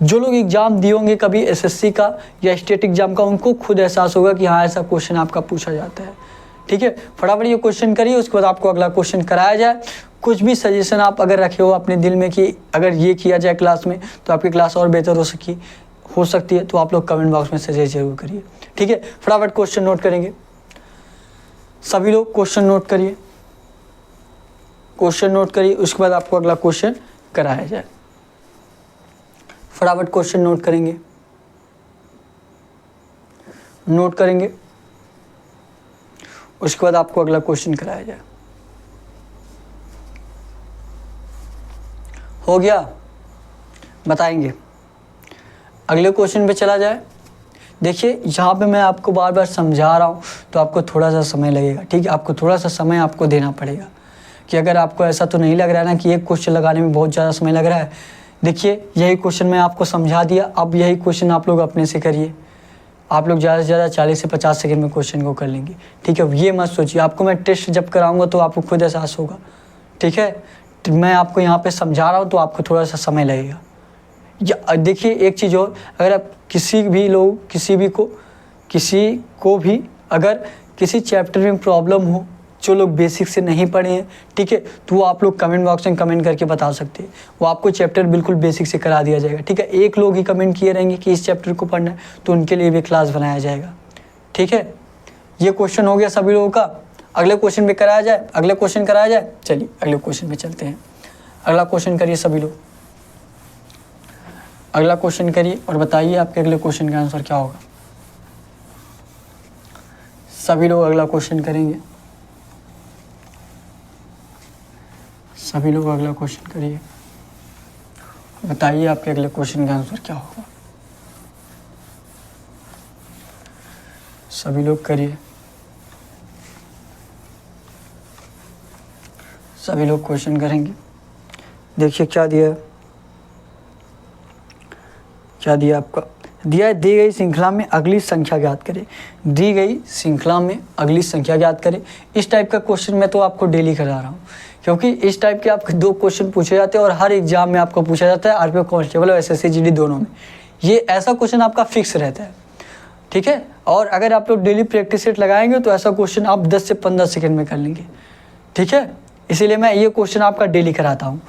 जो लोग एग्जाम दिए होंगे कभी एसएससी का या स्टेट एग्जाम का, उनको खुद एहसास होगा कि हाँ ऐसा क्वेश्चन आपका पूछा जाता है। ठीक है, फटाफट ये क्वेश्चन करिए, उसके बाद आपको अगला क्वेश्चन कराया जाए। कुछ भी सजेशन आप अगर रखे हो अपने दिल में कि अगर ये किया जाए क्लास में तो आपकी क्लास और बेहतर हो सकती है, तो आप लोग कमेंट बॉक्स में सजेस्ट जरूर करिए। ठीक है, फटाफट क्वेश्चन नोट करेंगे। सभी लोग क्वेश्चन नोट करिए, क्वेश्चन नोट करिए, उसके बाद आपको अगला क्वेश्चन कराया जाए। फटाफट क्वेश्चन नोट करेंगे, नोट करेंगे, उसके बाद आपको अगला क्वेश्चन कराया जाए। हो गया, बताएंगे। अगले क्वेश्चन पे चला जाए। देखिए यहाँ पे मैं आपको बार बार समझा रहा हूँ, तो आपको थोड़ा सा समय लगेगा। ठीक है, आपको थोड़ा सा समय आपको देना पड़ेगा, कि अगर आपको ऐसा तो नहीं लग रहा है ना कि एक क्वेश्चन लगाने में बहुत ज़्यादा समय लग रहा है। देखिए यही क्वेश्चन मैं आपको समझा दिया, अब यही क्वेश्चन आप लोग अपने से करिए। आप लोग ज़्यादा से ज़्यादा 40 से 50 सेकंड में क्वेश्चन को कर लेंगे। ठीक है, ये मत सोचिए, आपको मैं टेस्ट जब कराऊंगा तो आपको खुद एहसास होगा। ठीक है, तो मैं आपको यहाँ पे समझा रहा हूँ तो आपको थोड़ा सा समय लगेगा। या देखिए एक चीज़ और, अगर आप किसी को भी अगर किसी चैप्टर में प्रॉब्लम हो, जो लोग बेसिक से नहीं पढ़े हैं, ठीक है, तो वो आप लोग कमेंट बॉक्स में कमेंट करके बता सकते हैं। वो आपको चैप्टर बिल्कुल बेसिक से करा दिया जाएगा। ठीक है, एक लोग ही कमेंट किए रहेंगे कि इस चैप्टर को पढ़ना है, तो उनके लिए भी क्लास बनाया जाएगा। ठीक है, ये क्वेश्चन हो गया सभी लोगों का। अगले क्वेश्चन पे कराया जाए, अगले क्वेश्चन कराया जाए। चलिए अगले क्वेश्चन पे चलते हैं। अगला क्वेश्चन करिए सभी लोग, अगला क्वेश्चन करिए और बताइए आपके अगले क्वेश्चन का आंसर क्या होगा। सभी लोग अगला क्वेश्चन करेंगे, सभी लोग अगला क्वेश्चन करिए। बताइए आपके अगले क्वेश्चन का आंसर क्या होगा। सभी लोग करिए, सभी लोग क्वेश्चन करेंगे। देखिए क्या दिया है, क्या दिया आपका, दिया है दी गई श्रृंखला में अगली संख्या ज्ञात करें। दी गई श्रृंखला में अगली संख्या ज्ञात करें। इस टाइप का क्वेश्चन मैं तो आपको डेली करा रहा हूँ, क्योंकि इस टाइप के आपके 2 क्वेश्चन पूछे जाते हैं और हर एग्जाम में आपको पूछा जाता है, आरपीएफ कांस्टेबल और एसएससी जीडी दोनों में। ये ऐसा क्वेश्चन आपका फिक्स रहता है, ठीक है। और अगर आप लोग डेली प्रैक्टिस सेट लगाएंगे तो ऐसा क्वेश्चन आप 10 से 15 सेकेंड में कर लेंगे, ठीक है। इसीलिए मैं ये क्वेश्चन आपका डेली कराता हूँ,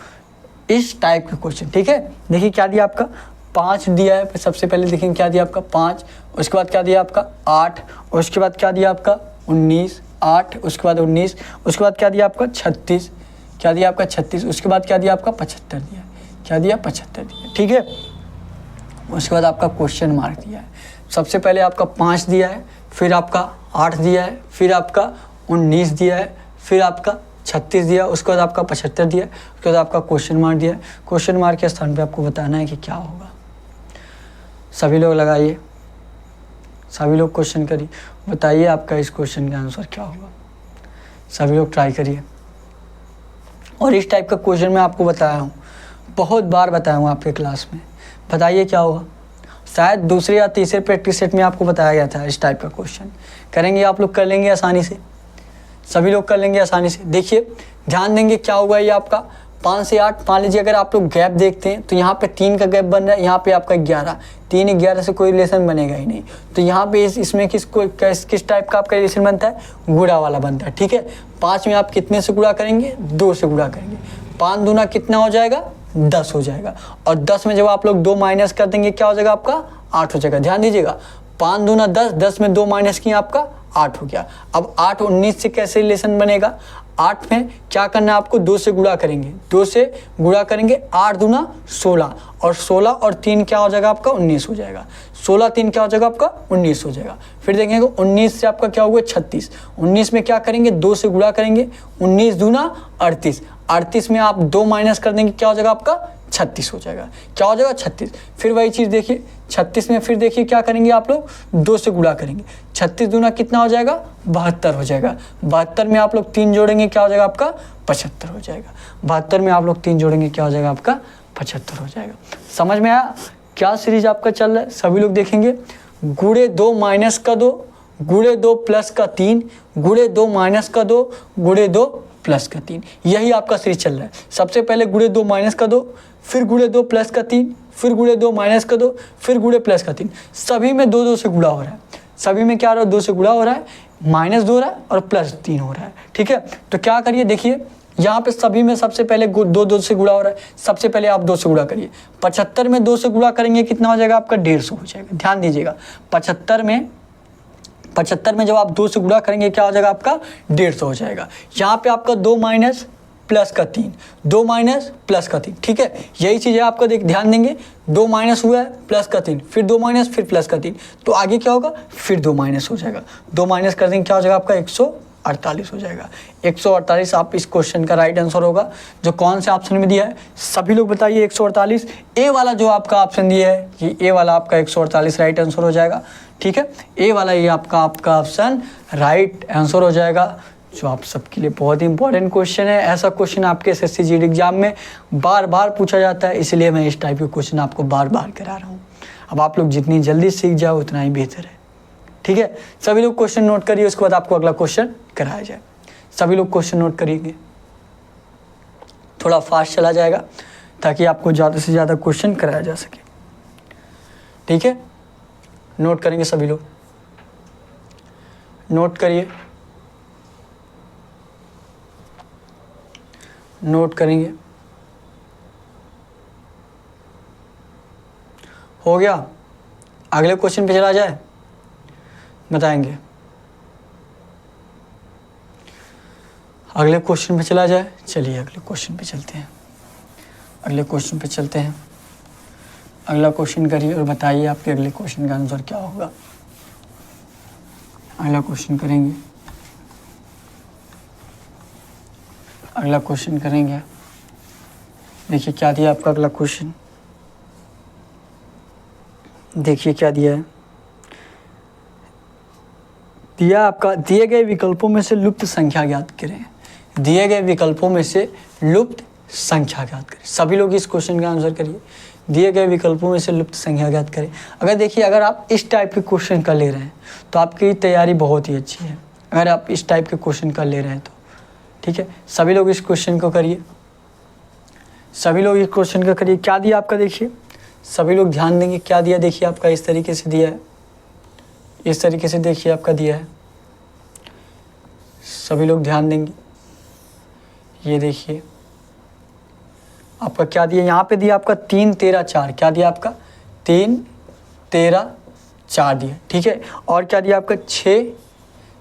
इस टाइप का क्वेश्चन, ठीक है। देखिए क्या दिया आपका, 5 दिया है। सबसे पहले देखेंगे क्या दिया आपका 5, उसके बाद क्या दिया आपका 8, उसके बाद क्या दिया आपका 19, 8, उसके बाद 19, उसके बाद क्या दिया आपका 36, क्या दिया आपका 36, उसके बाद क्या दिया आपका 75 दिया, क्या दिया 75 दिया, ठीक है। उसके बाद आपका क्वेश्चन मार्क दिया है। सबसे पहले आपका 5 दिया है, फिर आपका 8 दिया है, फिर आपका 19 दिया है, फिर आपका 36 दिया, उसके बाद आपका 75 दिया, उसके बाद आपका क्वेश्चन मार्क दिया। क्वेश्चन मार्क के स्थान पे आपको बताना है कि क्या होगा। सभी लोग लगाइए, सभी लोग क्वेश्चन करिए, बताइए आपका इस क्वेश्चन का आंसर क्या होगा। सभी लोग ट्राई करिए। और इस टाइप का क्वेश्चन मैं आपको बताया हूँ, बहुत बार बताया हूँ आपके क्लास में। बताइए क्या होगा। शायद दूसरे या तीसरे प्रैक्टिस सेट में आपको बताया गया था इस टाइप का क्वेश्चन। करेंगे आप लोग, कर लेंगे आसानी से, सभी लोग कर लेंगे आसानी से। देखिए ध्यान देंगे क्या हुआ, ये आपका 5 से 8, मान लीजिए अगर आप लोग गैप देखते हैं तो यहाँ पे 3 का गैप बन रहा है, यहाँ पे आपका 11, 3 11 से कोई रिलेशन बनेगा ही नहीं। तो यहाँ पे इसमें किस टाइप का आपका रिलेशन बनता है, गुणा वाला बनता है, ठीक है। 5 में आप कितने से गुणा करेंगे, 2 से गुणा करेंगे। 5 दूना कितना हो जाएगा, 10 हो जाएगा। और 10 में जब आप लोग 2 माइनस कर देंगे क्या हो जाएगा आपका, 8 हो जाएगा। ध्यान दीजिएगा, 5 दूना 10, 10 में 2 माइनस किया आपका 8 हो गया। अब 8 19 से कैसे रिलेशन बनेगा, 8 में क्या करना है आपको, 2 से गुणा करेंगे, 2 से गुणा करेंगे, 8 दूना 16, और 16 और 3 क्या हो जाएगा आपका 19 हो जाएगा। 16 3 क्या हो जाएगा आपका 19 हो जाएगा। फिर देखेंगे 19 से आपका क्या होगा 36, 19 में क्या करेंगे 2 से गुणा करेंगे, 19 दूना 38, 38 में आप 2 माइनस कर देंगे क्या हो जाएगा आपका 36 हो जाएगा। क्या हो जाएगा 36। फिर वही चीज़ देखिए 36 में फिर देखिए क्या करेंगे आप लोग, 2 से गुणा करेंगे, 36 दूना कितना हो जाएगा 72 हो जाएगा। 72 में आप लोग 3 जोड़ेंगे क्या हो जाएगा आपका 75 हो जाएगा। 72 में आप लोग 3 जोड़ेंगे क्या हो जाएगा आपका 75 हो जाएगा। समझ में आया क्या सीरीज आपका चल रहा है। सभी लोग देखेंगे, गुणे 2 माइनस का 2, गुणे 2 प्लस का 3, गुणे 2 माइनस का 2, गुणे 2 प्लस का 3, यही आपका सीरीज चल रहा है। सबसे पहले गुणे 2 माइनस का 2, फिर गुणे 2 प्लस का 3, फिर गुणे 2 माइनस का 2, फिर गुणे प्लस का 3। सभी में 2 2 से गुणा हो रहा है, सभी में क्या हो रहा है 2 से गुणा हो रहा है, -2 हो रहा है और +3 हो रहा है, ठीक है। तो क्या करिए, देखिए यहाँ पे सभी में सबसे पहले 2 2 से गुणा हो रहा है, सबसे पहले आप 2 से गुणा करिए। 75 में 2 से गुणा करेंगे कितना हो जाएगा आपका 150 हो जाएगा। ध्यान दीजिएगा 75 में जब आप 2 से गुणा करेंगे क्या हो जाएगा आपका 150 हो जाएगा। यहाँ पे आपका 2 माइनस प्लस का 3, 2 माइनस प्लस का 3, ठीक है। यही चीज़ है आपका, ध्यान देंगे 2 माइनस हुआ है प्लस का 3, फिर 2 माइनस फिर प्लस का 3, तो आगे क्या होगा फिर 2 माइनस हो जाएगा। 2 माइनस कर देंगे क्या हो जाएगा आपका 148 हो जाएगा। 148 आप इस क्वेश्चन का राइट आंसर होगा। जो कौन से ऑप्शन में दिया है सभी लोग बताइए। 148 ए वाला जो आपका ऑप्शन दिया है, ये ए वाला आपका 148 राइट आंसर हो जाएगा, ठीक है। ए वाला ये आपका ऑप्शन राइट आंसर हो जाएगा, जो आप सबके लिए बहुत ही इंपॉर्टेंट क्वेश्चन है। ऐसा क्वेश्चन आपके एसएससी जीडी एग्जाम में बार बार पूछा जाता है, इसलिए मैं इस टाइप के क्वेश्चन आपको बार बार करा रहा हूँ। अब आप लोग जितनी जल्दी सीख जाओ उतना ही बेहतर है, ठीक है। सभी लोग क्वेश्चन नोट करिए, उसके बाद आपको अगला क्वेश्चन कराया जाए। सभी लोग क्वेश्चन नोट करिएगा, थोड़ा फास्ट चला जाएगा ताकि आपको ज़्यादा से ज़्यादा क्वेश्चन कराया जा सके, ठीक है। नोट करेंगे सभी लोग, नोट करिए, नोट करेंगे। हो गया, अगले क्वेश्चन पे चला जाए, बताएंगे। अगले क्वेश्चन पे चला जाए, चलिए अगले क्वेश्चन पे चलते हैं, अगले क्वेश्चन पे चलते हैं। अगला क्वेश्चन करिए और बताइए आपके अगले क्वेश्चन का आंसर क्या होगा। अगला क्वेश्चन करेंगे, अगला क्वेश्चन करेंगे। देखिए क्या दिया आपका अगला क्वेश्चन, देखिए क्या दिया है, दिया आपका दिए गए विकल्पों में से लुप्त संख्या ज्ञात करें। दिए गए विकल्पों में से लुप्त संख्या ज्ञात करें। सभी लोग इस क्वेश्चन का आंसर करिए। दिए गए विकल्पों में से लुप्त संख्या ज्ञात करें। अगर देखिए, अगर आप इस टाइप के क्वेश्चन का ले रहे हैं तो आपकी तैयारी बहुत ही अच्छी है। अगर आप इस टाइप के क्वेश्चन का ले रहे हैं तो ठीक है, सभी लोग इस क्वेश्चन को करिए। सभी लोग इस क्वेश्चन का करिए। क्या दिया आपका, देखिए सभी लोग ध्यान देंगे क्या दिया। देखिए आपका इस तरीके से दिया है, इस तरीके से देखिए आपका दिया है। सभी लोग ध्यान देंगे। ये देखिए आपका क्या दिया, यहाँ पे दिया आपका 3, 13, 4। क्या दिया आपका 3, 13, 4 दिया, ठीक है। और क्या दिया आपका 6,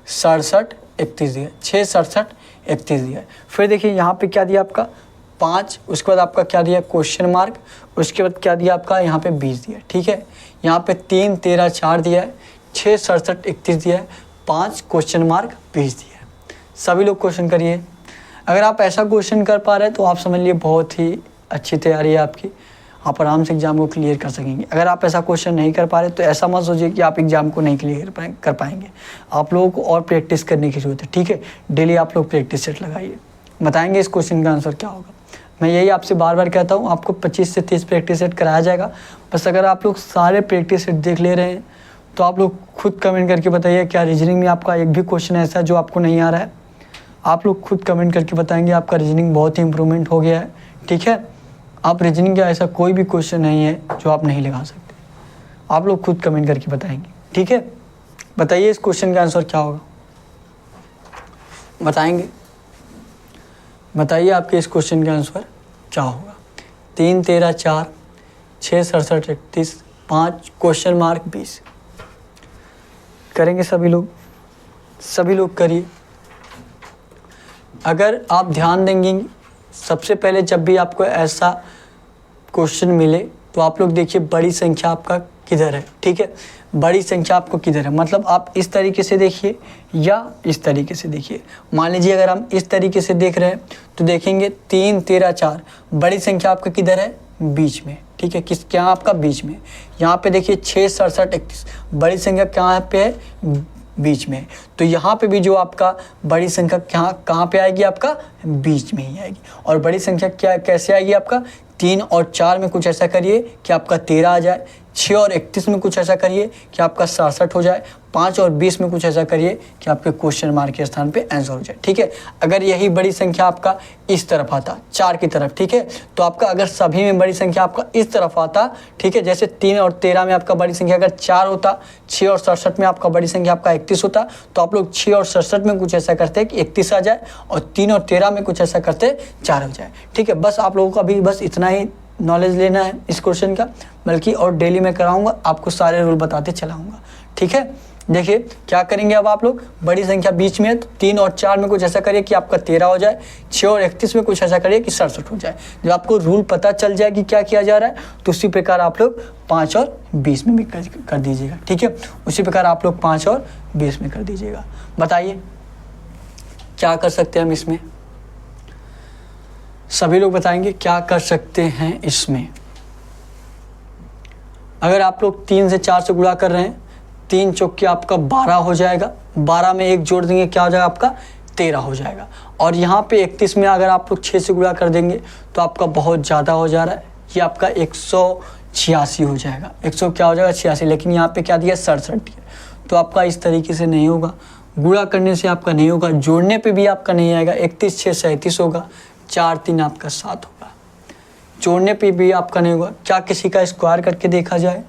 67, 31 दिया। 6, 67, 31 दिया। फिर देखिए यहाँ पे क्या दिया आपका 5, उसके बाद आपका क्या दिया क्वेश्चन मार्क, उसके बाद क्या दिया आपका यहाँ पे 20 दिया, ठीक है। यहाँ पे 3, 13, 4 दिया है, 6, 67, 31 दिया है, 5 क्वेश्चन मार्क 20 दिया है। सभी लोग क्वेश्चन करिए। अगर आप ऐसा क्वेश्चन कर पा रहे हैं तो आप समझ लिए बहुत ही अच्छी तैयारी है आपकी, आप आराम से एग्ज़ाम को क्लियर कर सकेंगे। अगर आप ऐसा क्वेश्चन नहीं कर पा रहे तो ऐसा मत सोचिए कि आप एग्ज़ाम को नहीं क्लियर कर पाएंगे। आप लोगों को और प्रैक्टिस करने की ज़रूरत है, ठीक है। डेली आप लोग प्रैक्टिस सेट लगाइए। बताएंगे इस क्वेश्चन का आंसर क्या होगा। मैं यही आपसे बार बार कहता हूँ, आपको 25 से 30 प्रैक्टिस सेट कराया जाएगा। बस अगर आप लोग सारे प्रैक्टिस सेट देख ले रहे हैं तो आप लोग खुद कमेंट करके बताइए क्या रीजनिंग में आपका एक भी क्वेश्चन ऐसा है जो आपको नहीं आ रहा है। आप लोग खुद कमेंट करके बताएंगे आपका रीजनिंग बहुत ही इंप्रूवमेंट हो गया है, ठीक है। आप रीजनिंग का ऐसा कोई भी क्वेश्चन नहीं है जो आप नहीं लगा सकते। आप लोग खुद कमेंट करके बताएंगे, ठीक है। बताइए इस क्वेश्चन का आंसर क्या होगा, बताएंगे। बताइए आपके इस क्वेश्चन का आंसर क्या होगा। 3, 13, 4, 6, 67, 31, 5 क्वेश्चन मार्क 20। करेंगे सभी लोग, सभी लोग करिए। अगर आप ध्यान देंगे, सबसे पहले जब भी आपको ऐसा क्वेश्चन मिले तो आप लोग देखिए बड़ी संख्या आपका किधर है, ठीक है। बड़ी संख्या आपको किधर है, मतलब आप इस तरीके से देखिए या इस तरीके से देखिए। मान लीजिए अगर हम इस तरीके से देख रहे हैं तो देखेंगे 3, 13, 4 बड़ी संख्या आपका किधर है, बीच में, ठीक है। किस क्या आपका बीच में। यहाँ पे देखिए 6, 67, 31 बड़ी संख्या कहाँ पे है, बीच में। तो यहाँ पे भी जो आपका बड़ी संख्या कहाँ पे आएगी, आपका बीच में ही आएगी। और बड़ी संख्या क्या कैसे आएगी आपका, 3 और 4 में कुछ ऐसा करिए कि आपका 13 आ जाए, 6 और 31 में कुछ ऐसा करिए कि आपका 67 हो जाए, 5 और 20 में कुछ ऐसा करिए कि आपके क्वेश्चन मार्क के स्थान पे आंसर हो जाए, ठीक है। अगर यही बड़ी संख्या आपका इस तरफ आता 4 की तरफ, ठीक है, तो आपका अगर सभी में बड़ी संख्या आपका इस तरफ आता, ठीक है, जैसे 3 और 13 में आपका बड़ी संख्या अगर 4 होता, 6 और 67 में आपका बड़ी संख्या आपका 31 होता, तो आप लोग 6 और 67 में कुछ ऐसा करते कि 31 आ जाए और 3 और 13 में कुछ ऐसा करते 4 हो जाए, ठीक है। बस आप लोगों को अभी बस इतना ही नॉलेज लेना है इस क्वेश्चन का, बल्कि और डेली मैं कराऊंगा, आपको सारे रूल बताते चलाऊंगा, ठीक है। देखिए क्या करेंगे अब आप लोग, बड़ी संख्या बीच में है तो 3 और 4 में कुछ ऐसा करिए कि आपका 13 हो जाए, 6 और 31 में कुछ ऐसा करिए कि 67 हो जाए। जब आपको रूल पता चल जाए कि क्या किया जा रहा है तो उसी प्रकार आप लोग 5 और 20 में भी कर दीजिएगा, ठीक है। उसी प्रकार आप लोग 5 और 20 में कर दीजिएगा। बताइए क्या कर सकते हैं हम इसमें, सभी लोग बताएंगे क्या कर सकते हैं इसमें। अगर आप लोग 3 से 4 से गुणा कर रहे हैं, 3 चौके आपका 12 हो जाएगा, 12 में 1 जोड़ देंगे क्या हो जाएगा आपका 13 हो जाएगा। और यहाँ पे 31 में अगर आप लोग 6 से गुणा कर देंगे तो आपका बहुत ज़्यादा हो जा रहा है, ये आपका 186 हो जाएगा। 100 क्या हो जाएगा 86, लेकिन यहाँ पे क्या दिया 67 दिया, तो आपका इस तरीके से नहीं होगा। गुणा करने से आपका नहीं होगा, जोड़ने पे भी आपका नहीं आएगा। 31, 6, 37 होगा, 4, 3 आपका 7 होगा। जोड़ने पे भी आपका नहीं होगा। क्या किसी का स्क्वायर करके देखा जाए,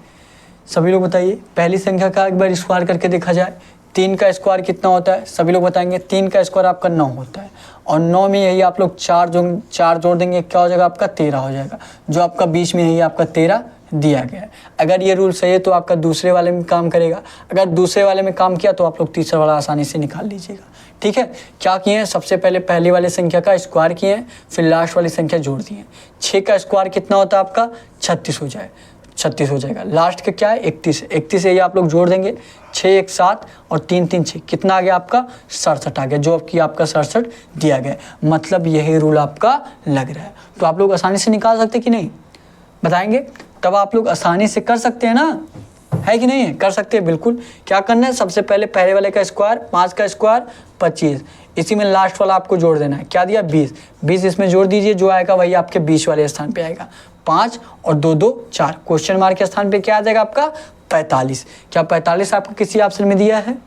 सभी लोग बताइए। पहली संख्या का एक बार स्क्वायर करके देखा जाए, 3 का स्क्वायर कितना होता है, सभी लोग बताएंगे। 3 का स्क्वायर आपका 9 होता है, और 9 में यही आप लोग 4 जोड़ देंगे क्या हो जाएगा आपका 13 हो जाएगा। जो आपका बीच में यही आपका 13 दिया गया है। अगर ये रूल सही है तो आपका दूसरे वाले में काम करेगा, अगर दूसरे वाले में काम किया तो आप लोग तीसरा वाला आसानी से निकाल लीजिएगा, ठीक है। क्या किए हैं, सबसे पहले पहली वाली संख्या का स्क्वायर किए हैं, फिर लास्ट वाली संख्या जोड़ दिए। 6 का स्क्वायर कितना होता है आपका 36 हो जाए, 36 हो जाएगा। लास्ट का क्या है 31, 31 ये आप लोग जोड़ देंगे, 6 1 7 और 3 3 6 कितना आ गया आपका 67 आ गया, जो कि आपका 67 दिया गया। मतलब यही रूल आपका लग रहा है, तो आप लोग आसानी से निकाल सकते कि नहीं, बताएंगे। तब आप लोग आसानी से कर सकते हैं ना, है कि नहीं है? कर सकते हैं बिल्कुल। क्या करना है, सबसे पहले पहले वाले का स्क्वायर, 5 का स्क्वायर 25, इसी में लास्ट वाला आपको जोड़ देना है। क्या दिया, 20, 20 इसमें जोड़ दीजिए, जो आएगा वही आपके 20 वाले स्थान पे आएगा। 5 और 2 2 4, क्वेश्चन मार्क के स्थान पे क्या आ जाएगा आपका 45। क्या 45 आपका किसी ऑप्शन में दिया है?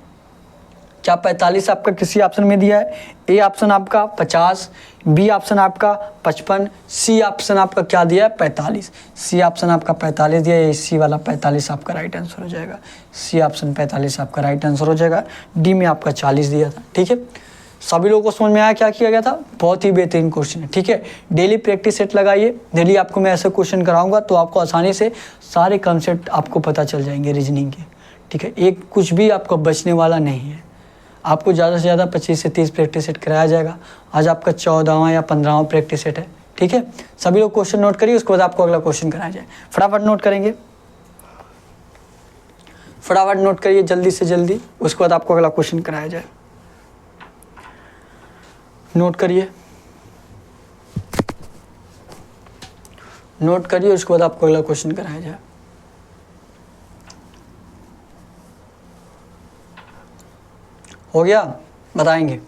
क्या 45 आपका किसी ऑप्शन में दिया है? ए ऑप्शन आपका 50, बी ऑप्शन आपका 55, सी ऑप्शन आपका क्या दिया है 45। सी ऑप्शन आपका 45 दिया है, सी वाला 45 आपका राइट आंसर हो जाएगा। सी ऑप्शन 45 आपका राइट आंसर हो जाएगा। डी में आपका 40 दिया था। ठीक है, सभी लोगों को समझ में आया क्या किया गया था? बहुत ही बेहतरीन क्वेश्चन है। ठीक है, डेली प्रैक्टिस सेट लगाइए, डेली आपको मैं ऐसे क्वेश्चन कराऊंगा तो आपको आसानी से सारे कंसेप्ट आपको पता चल जाएंगे रीजनिंग के। ठीक है, एक कुछ भी आपको बचने वाला नहीं है। आपको ज़्यादा से ज़्यादा 25 से 30 प्रैक्टिस सेट कराया जाएगा। आज आपका 14वां या 15वां प्रैक्टिस सेट है। ठीक है, सभी लोग क्वेश्चन नोट करिए, उसके बाद आपको अगला क्वेश्चन कराया जाए। फटाफट नोट करेंगे, फटाफट नोट करिए जल्दी से जल्दी, उसके बाद आपको अगला क्वेश्चन कराया जाए। नोट करिए, नोट करिए, उसके बाद आपको अगला क्वेश्चन कराया जाए। हो गया? बताएंगे।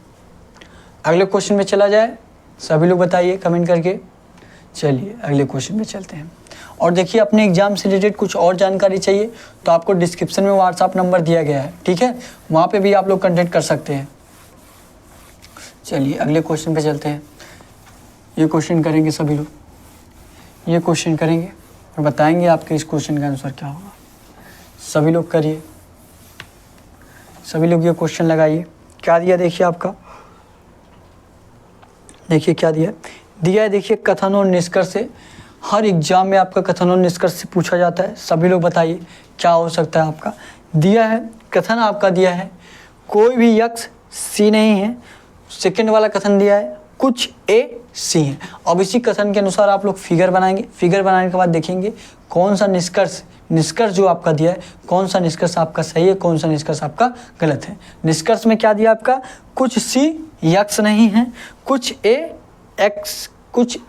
अगले क्वेश्चन में चला जाए, सभी लोग बताइए कमेंट करके। चलिए अगले क्वेश्चन में चलते हैं। और देखिए, अपने एग्जाम से रिलेटेड कुछ और जानकारी चाहिए तो आपको डिस्क्रिप्शन में व्हाट्सएप नंबर दिया गया है। ठीक है, वहाँ पे भी आप लोग कंटेक्ट कर सकते हैं। चलिए अगले क्वेश्चन पे चलते हैं। ये क्वेश्चन करेंगे सभी लोग, ये क्वेश्चन करेंगे और बताएंगे आपके इस क्वेश्चन का आंसर क्या होगा। सभी लोग करिए, सभी लोग ये क्वेश्चन लगाइए। क्या दिया देखिए आपका, देखिए क्या दिया है, देखिए कथन और निष्कर्ष से। हर एग्जाम में आपका कथन और निष्कर्ष से पूछा जाता है। सभी लोग बताइए क्या हो सकता है आपका। दिया है कथन, आपका दिया है कोई भी यक्ष सी नहीं है। सेकंड वाला कथन दिया है कुछ ए सी है। अब इसी कथन के अनुसार आप लोग फिगर बनाएंगे। फिगर बनाने के बाद देखेंगे कौन सा निष्कर्ष जो आपका दिया है, कौन सा निष्कर्ष आपका सही है, कौन सा निष्कर्ष आपका गलत है। निष्कर्ष में क्या दिया आपका, कुछ सी यक्ष नहीं है, कुछ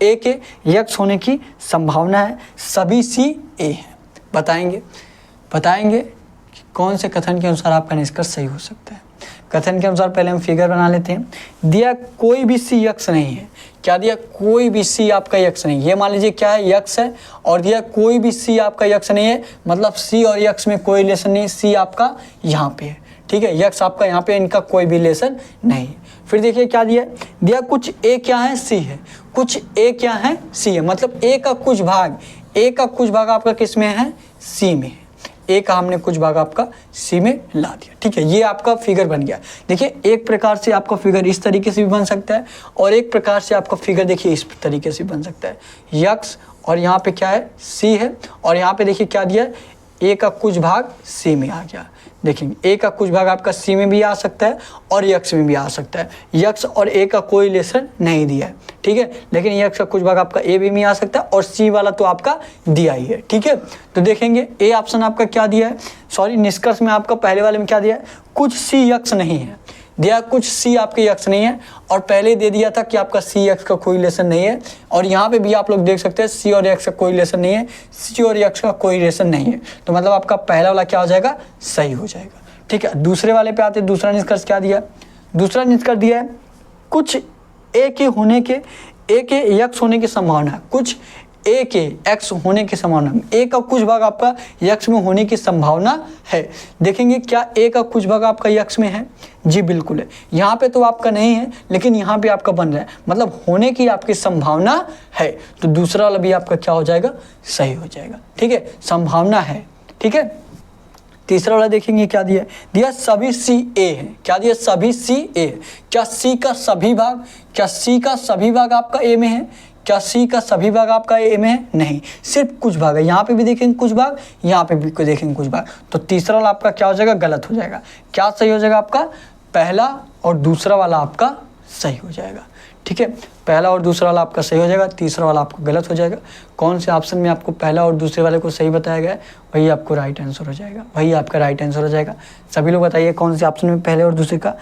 ए के यक्ष होने की संभावना है, सभी सी ए है। बताएंगे कि कौन से कथन के अनुसार आपका निष्कर्ष सही हो सकता है। कथन के अनुसार पहले हम फिगर बना लेते हैं। दिया कोई भी सी यक्ष नहीं है। क्या दिया, कोई भी सी आपका यक्ष नहीं। ये मान लीजिए क्या है, यक्ष है, और दिया कोई भी सी आपका यक्ष नहीं है, मतलब सी और यक्ष में कोई रिलेशन नहीं। सी आपका यहाँ पे है, ठीक है, यक्ष आपका यहाँ पे, इनका कोई भी रिलेशन नहीं। फिर देखिए क्या दिया कुछ ए क्या है, सी है। कुछ ए क्या है, सी है, मतलब ए का कुछ भाग आपका किस में है, सी में है। ए का हमने कुछ भाग आपका सी में ला दिया। ठीक है, ये आपका फिगर बन गया। देखिए एक प्रकार से आपका फिगर इस तरीके से भी बन सकता है, और एक प्रकार से आपका फिगर देखिए इस तरीके से बन सकता है। यक्ष और यहाँ पे क्या है, सी है, और यहाँ पे देखिए क्या दिया है, ए का कुछ भाग सी में आ गया। देखेंगे ए का कुछ भाग आपका सी में भी आ सकता है और यक्ष में भी आ सकता है। यक्ष और ए का कोई रिलेशन नहीं दिया है, ठीक है, लेकिन यक्ष का कुछ भाग आपका ए भी में आ सकता है, और सी वाला तो आपका दिया ही है। ठीक है, तो देखेंगे ए ऑप्शन आपका क्या दिया है, सॉरी निष्कर्ष में आपका पहले वाले में क्या दिया है, कुछ सी यक्ष नहीं है। दिया कुछ सी आपके यक्ष नहीं है, और पहले दे दिया था कि आपका सी यक्ष का कोई रिलेशन नहीं है, और यहाँ पे भी आप लोग देख सकते हैं सी और यक्ष का कोई रिलेशन नहीं है, सी और यक्ष का कोई रिलेशन नहीं है। तो मतलब आपका पहला वाला क्या हो जाएगा, सही हो जाएगा। ठीक है, दूसरे वाले पे आते हैं। दूसरा निष्कर्ष क्या दिया, दूसरा निष्कर्ष दिया है कुछ ए के यक्ष होने की संभावना है। कुछ ए के एक्स होने की संभावना, ए का कुछ भाग आपका यक्ष में होने की संभावना है। देखेंगे क्या ए का कुछ भाग आपका यक्ष में है, जी बिल्कुल है। यहाँ पे तो आपका नहीं है, लेकिन यहाँ पे आपका बन रहा है, मतलब होने की आपकी संभावना है। तो दूसरा वाला भी आपका क्या हो जाएगा, सही हो जाएगा। ठीक है, संभावना है। ठीक है, तीसरा वाला देखेंगे क्या दिया सभी सी ए है। क्या दिया, सभी सी ए है। क्या सी का सभी भाग आपका ए में है, क्या सी का सभी भाग आपका ए में है, नहीं, सिर्फ कुछ भाग है। यहाँ पे भी देखेंगे कुछ भाग, यहाँ पे भी देखेंगे कुछ भाग। तो तीसरा वाला आपका क्या हो जाएगा, गलत हो जाएगा। क्या सही हो जाएगा आपका, पहला और दूसरा वाला आपका सही हो जाएगा। ठीक है, पहला और दूसरा वाला आपका सही हो जाएगा, तीसरा वाला आपका गलत हो जाएगा। कौन से ऑप्शन में आपको पहला और दूसरे वाले को सही बताया गया है वही आपको राइट आंसर हो जाएगा, वही आपका राइट आंसर हो जाएगा। सभी लोग बताइए कौन से ऑप्शन में पहले और दूसरे का।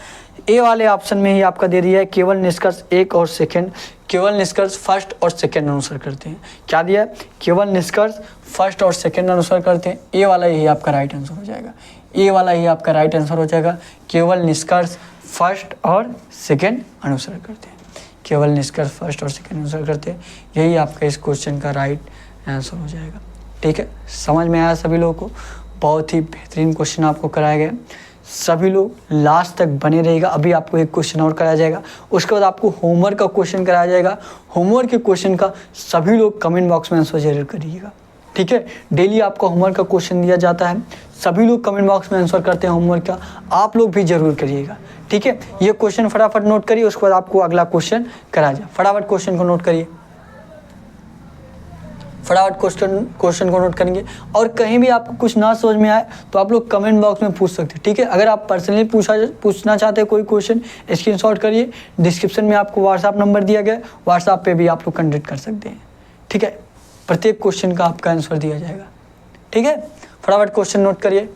ए वाले ऑप्शन में ही आपका दे दिया है केवल निष्कर्ष एक और सेकंड, केवल निष्कर्ष फर्स्ट और सेकंड अनुसार करते हैं। क्या दिया है? केवल निष्कर्ष फर्स्ट और सेकंड अनुसार करते हैं। ए वाला यही आपका राइट आंसर हो जाएगा, ए वाला ही आपका राइट आंसर हो जाएगा। केवल निष्कर्ष फर्स्ट और सेकंड अनुसार करते हैं, केवल निष्कर्ष फर्स्ट और सेकंड अनुसार करते हैं, यही आपका इस क्वेश्चन का राइट आंसर हो जाएगा। ठीक है, समझ में आया सभी लोगों को? बहुत ही बेहतरीन क्वेश्चन आपको कराया गया। सभी लोग लास्ट तक बने रहेगा। अभी आपको एक क्वेश्चन और कराया जाएगा, उसके बाद आपको होमवर्क का क्वेश्चन कराया जाएगा। होमवर्क के क्वेश्चन का सभी लोग कमेंट बॉक्स में आंसर जरूर करिएगा। ठीक है, डेली आपको होमवर्क का क्वेश्चन दिया जाता है, सभी लोग कमेंट बॉक्स में आंसर करते हैं होमवर्क का, आप लोग भी जरूर करिएगा। ठीक है, ये क्वेश्चन फटाफट नोट करिए, उसके बाद आपको अगला क्वेश्चन कराया जाए। फटाफट क्वेश्चन को नोट करिए, फटाफट क्वेश्चन को नोट करेंगे। और कहीं भी आपको कुछ ना समझ में आए तो आप लोग कमेंट बॉक्स में पूछ सकते हैं। ठीक है, अगर आप पर्सनली पूछना चाहते हैं कोई क्वेश्चन, स्क्रीनशॉट करिए, डिस्क्रिप्शन में आपको व्हाट्सएप नंबर दिया गया है, व्हाट्सएप पे भी आप लोग कॉन्टेक्ट कर सकते हैं। ठीक है, प्रत्येक क्वेश्चन का आपका आंसर दिया जाएगा। ठीक है, फटाफट क्वेश्चन नोट करिए,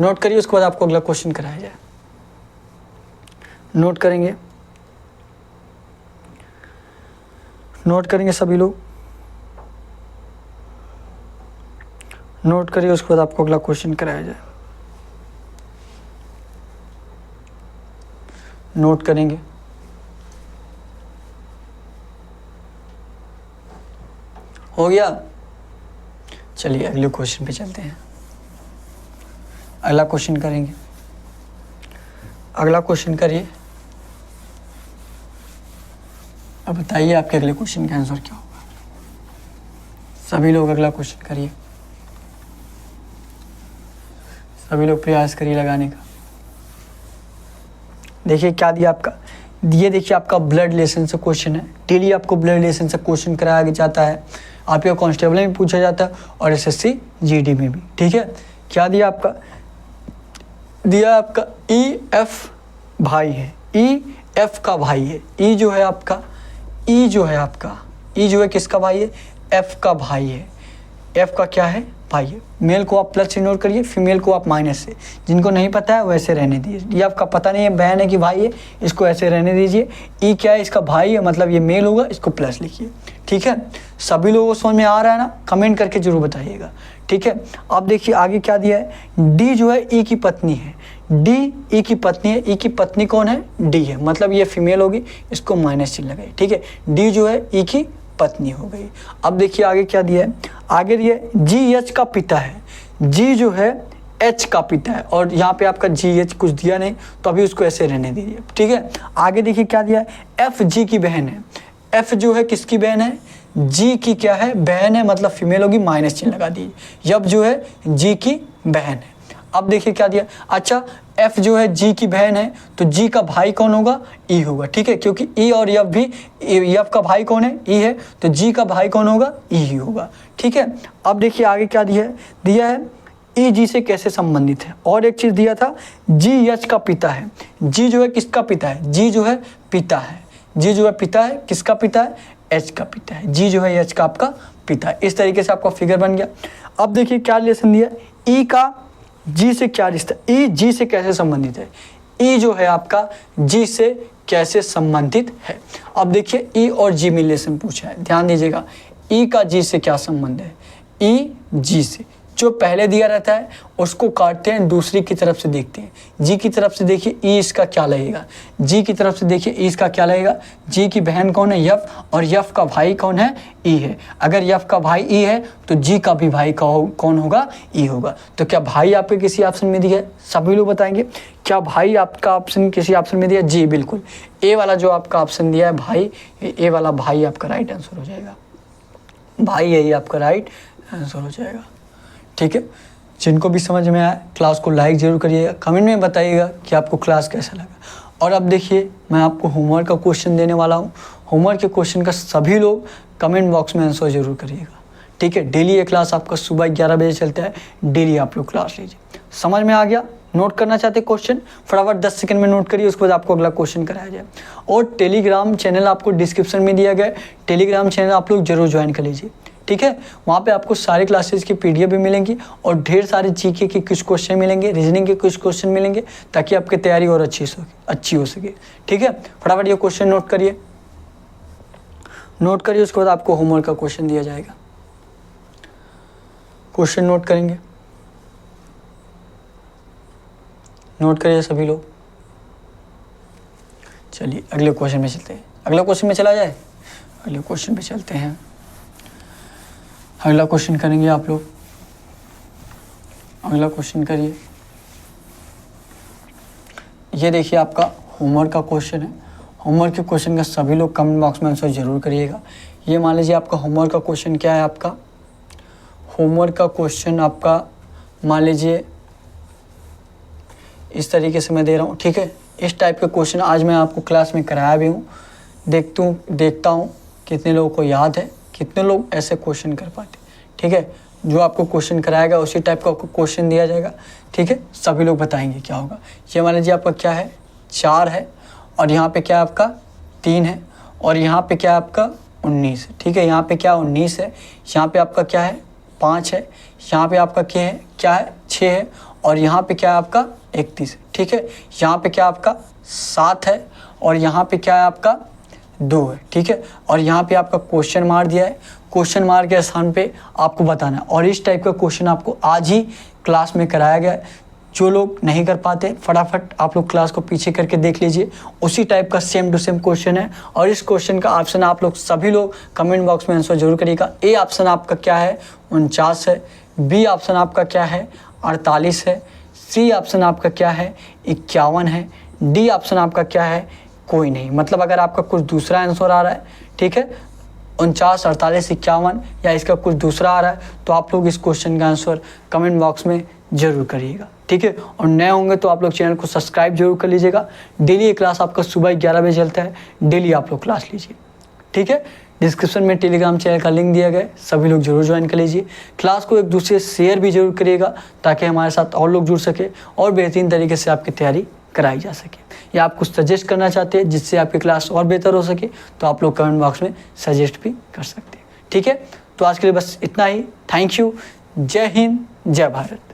नोट करिए, उसके बाद आपको अगला क्वेश्चन कराया जाए। नोट करेंगे, नोट करेंगे सभी लोग, नोट करिए, उसके बाद आपको अगला क्वेश्चन कराया जाए। नोट करेंगे, हो गया? चलिए अगले क्वेश्चन पे चलते हैं, अगला क्वेश्चन करेंगे। अगला क्वेश्चन करिए, अब बताइए आपके अगले क्वेश्चन का आंसर क्या होगा। सभी लोग अगला क्वेश्चन करिए, सभी लोग प्रयास करिए लगाने का। देखिए क्या दिया आपका, ये देखिए आपका ब्लड रिलेशन से क्वेश्चन है। डेली आपको ब्लड रिलेशन से क्वेश्चन कराया जाता है, आपके कांस्टेबल में भी पूछा जाता है और एसएससी जीडी में भी। ठीक है, क्या दिया आपका, दिया आपका ई एफ भाई है, ई एफ का भाई है। ई जो है आपका, ई जो है आपका, ई जो है किसका भाई है? एफ का भाई है। एफ का क्या है? भाई है। मेल को आप प्लस से नोट करिए, फीमेल को आप माइनस से। जिनको नहीं पता है वैसे रहने दीजिए। ये आपका पता नहीं है बहन है कि भाई है, इसको ऐसे रहने दीजिए। ई क्या है? इसका भाई है, मतलब ये मेल होगा, इसको प्लस लिखिए। ठीक है, सभी लोगों को समझ में आ रहा है ना? कमेंट करके जरूर बताइएगा। ठीक है, अब देखिए आगे क्या दिया है। डी जो है ई की पत्नी है, डी ई की पत्नी है। ई की पत्नी कौन है? डी है, मतलब ये फीमेल होगी, इसको माइनस चिन्ह लगाइए। ठीक है, डी जो है ई की पत्नी हो गई। अब देखिए आगे क्या दिया है, आगे दिया जी एच का पिता है। जी जो है एच का पिता है, और यहाँ पे आपका जी एच कुछ दिया नहीं, तो अभी उसको ऐसे रहने दीजिए। ठीक है, आगे देखिए क्या दिया है, एफ जी की बहन है। एफ जो है किसकी बहन है? जी की क्या है? बहन है, मतलब फीमेल होगी, माइनस चिन्ह लगा दीजिए। यफ जो है जी की बहन है। अब देखिए क्या दिया, अच्छा एफ जो है जी की बहन है, तो जी का भाई कौन होगा? ई होगा। ठीक है, क्योंकि ई और यफ भी, यफ का भाई कौन है? ई है, तो जी का भाई कौन होगा? ई ही होगा। ठीक है, अब देखिए आगे क्या दिया है ई जी से कैसे संबंधित है। और एक चीज दिया था, जी एच का पिता है। जी जो है किसका पिता है? जी जो है पिता है, जी जो है पिता है, किसका पिता है? एच का पिता है। जी जो है एच का आपका पिता है। इस तरीके से आपका फिगर बन गया। अब देखिए क्या रिलेशन दिया, ई का जी से क्या रिश्ता, ई जी से कैसे संबंधित है? ई जो है आपका जी से कैसे संबंधित है। अब देखिए ई और जी में रिलेशन पूछा है, ध्यान दीजिएगा। ई का जी से क्या संबंध है? ई जी से जो पहले दिया रहता है उसको काटते हैं, दूसरी की तरफ से देखते हैं। जी की तरफ से देखिए ई इसका क्या लगेगा, जी की तरफ से देखिए ई इसका क्या लगेगा। जी की बहन कौन है? यफ, और यफ का भाई कौन है? ई है। अगर यफ का भाई ई है तो जी का भी भाई कौन होगा? ई होगा। तो क्या भाई आपके किसी ऑप्शन में दिया है? सभी लोग बताएंगे, क्या भाई आपका ऑप्शन किसी ऑप्शन में दिया? जी बिल्कुल, ए वाला जो आपका ऑप्शन दिया है भाई, ए वाला भाई आपका राइट आंसर हो जाएगा। भाई यही आपका राइट आंसर हो जाएगा। ठीक है, जिनको भी समझ में आया क्लास को लाइक जरूर करिएगा, कमेंट में बताइएगा कि आपको क्लास कैसा लगा। और अब देखिए मैं आपको होमवर्क का क्वेश्चन देने वाला हूँ। होमवर्क के क्वेश्चन का सभी लोग कमेंट बॉक्स में आंसर जरूर करिएगा। ठीक है, डेली ये क्लास आपका सुबह 11 बजे चलता है, डेली आप लोग क्लास लीजिए। समझ में आ गया? नोट करना चाहते क्वेश्चन फटाफट 10 सेकंड में नोट करिए, उसके बाद आपको अगला क्वेश्चन कराया जाए। और टेलीग्राम चैनल आपको डिस्क्रिप्शन में दिया गया है, टेलीग्राम चैनल आप लोग जरूर ज्वाइन कर लीजिए, ठीक है। वहाँ पे आपको सारी क्लासेस की PDF भी मिलेंगी और ढेर सारे GK के कुछ क्वेश्चन मिलेंगे, रीजनिंग के कुछ क्वेश्चन मिलेंगे, ताकि आपकी तैयारी और अच्छी हो सके, ठीक है। फटाफट ये क्वेश्चन नोट करिए, उसके बाद आपको होमवर्क का क्वेश्चन दिया जाएगा। क्वेश्चन नोट करेंगे, नोट करिए सभी लोग। चलिए अगले क्वेश्चन में चलते हैं, अगले क्वेश्चन में चला जाए, अगले क्वेश्चन पे चलते हैं। अगला क्वेश्चन करेंगे आप लोग, अगला क्वेश्चन करिए। ये देखिए आपका होमवर्क का क्वेश्चन है। होमवर्क के क्वेश्चन का सभी लोग कमेंट बॉक्स में आंसर जरूर करिएगा। ये मान लीजिए आपका होमवर्क का क्वेश्चन क्या है, आपका होमवर्क का क्वेश्चन आपका मान लीजिए इस तरीके से मैं दे रहा हूँ, ठीक है। इस टाइप के क्वेश्चन आज मैं आपको क्लास में कराया भी हूँ। देखता हूँ कितने लोगों को याद है, कितने लोग ऐसे क्वेश्चन कर पाते, ठीक है। जो आपको क्वेश्चन कराएगा उसी टाइप का क्वेश्चन दिया जाएगा, ठीक है। सभी लोग बताएंगे क्या होगा। ये मान लीजिए आपका क्या है, 4 है, और यहाँ पे क्या आपका 3 है, और यहाँ पे क्या आपका 19 है, ठीक है। यहाँ पे क्या 19 है, यहाँ पे आपका क्या है 5 है, यहाँ पे आपका क्या है 6 है, और यहाँ पे क्या है आपका 31 है, ठीक है। यहाँ पे क्या आपका 7 है, और यहाँ पे क्या है आपका 2 है, ठीक है। और यहाँ पे आपका क्वेश्चन मार्क दिया है, क्वेश्चन मार्क के स्थान पे आपको बताना है। और इस टाइप का क्वेश्चन आपको आज ही क्लास में कराया गया है। जो लोग नहीं कर पाते फटाफट आप लोग क्लास को पीछे करके देख लीजिए, उसी टाइप का सेम टू सेम क्वेश्चन है। और इस क्वेश्चन का ऑप्शन आप लोग सभी लोग कमेंट बॉक्स में आंसर जरूर करिएगा। ए ऑप्शन आपका क्या है 49 है, बी ऑप्शन आपका क्या है 48 है, सी ऑप्शन आपका क्या है 51 है, डी ऑप्शन आपका क्या है कोई नहीं। मतलब अगर आपका कुछ दूसरा आंसर आ रहा है, ठीक है, 49, 48, 51 या इसका कुछ दूसरा आ रहा है, तो आप लोग इस क्वेश्चन का आंसर कमेंट बॉक्स में जरूर करिएगा, ठीक है। और नए होंगे तो आप लोग चैनल को सब्सक्राइब जरूर कर लीजिएगा। डेली ये क्लास आपका सुबह 11 बजे चलता है, डेली आप लोग क्लास लीजिए, ठीक है। डिस्क्रिप्शन में टेलीग्राम चैनल का लिंक दिया गया है, सभी लोग जरूर ज्वाइन कर लीजिए। क्लास को एक दूसरे से शेयर भी जरूर करिएगा, ताकि हमारे साथ और लोग जुड़ सके और बेहतरीन तरीके से आपकी तैयारी कराई जा सके। या आप कुछ सजेस्ट करना चाहते हैं जिससे आपकी क्लास और बेहतर हो सके, तो आप लोग कमेंट बॉक्स में सजेस्ट भी कर सकते हैं, ठीक है। तो आज के लिए बस इतना ही। Thank you. जय हिंद, जय भारत।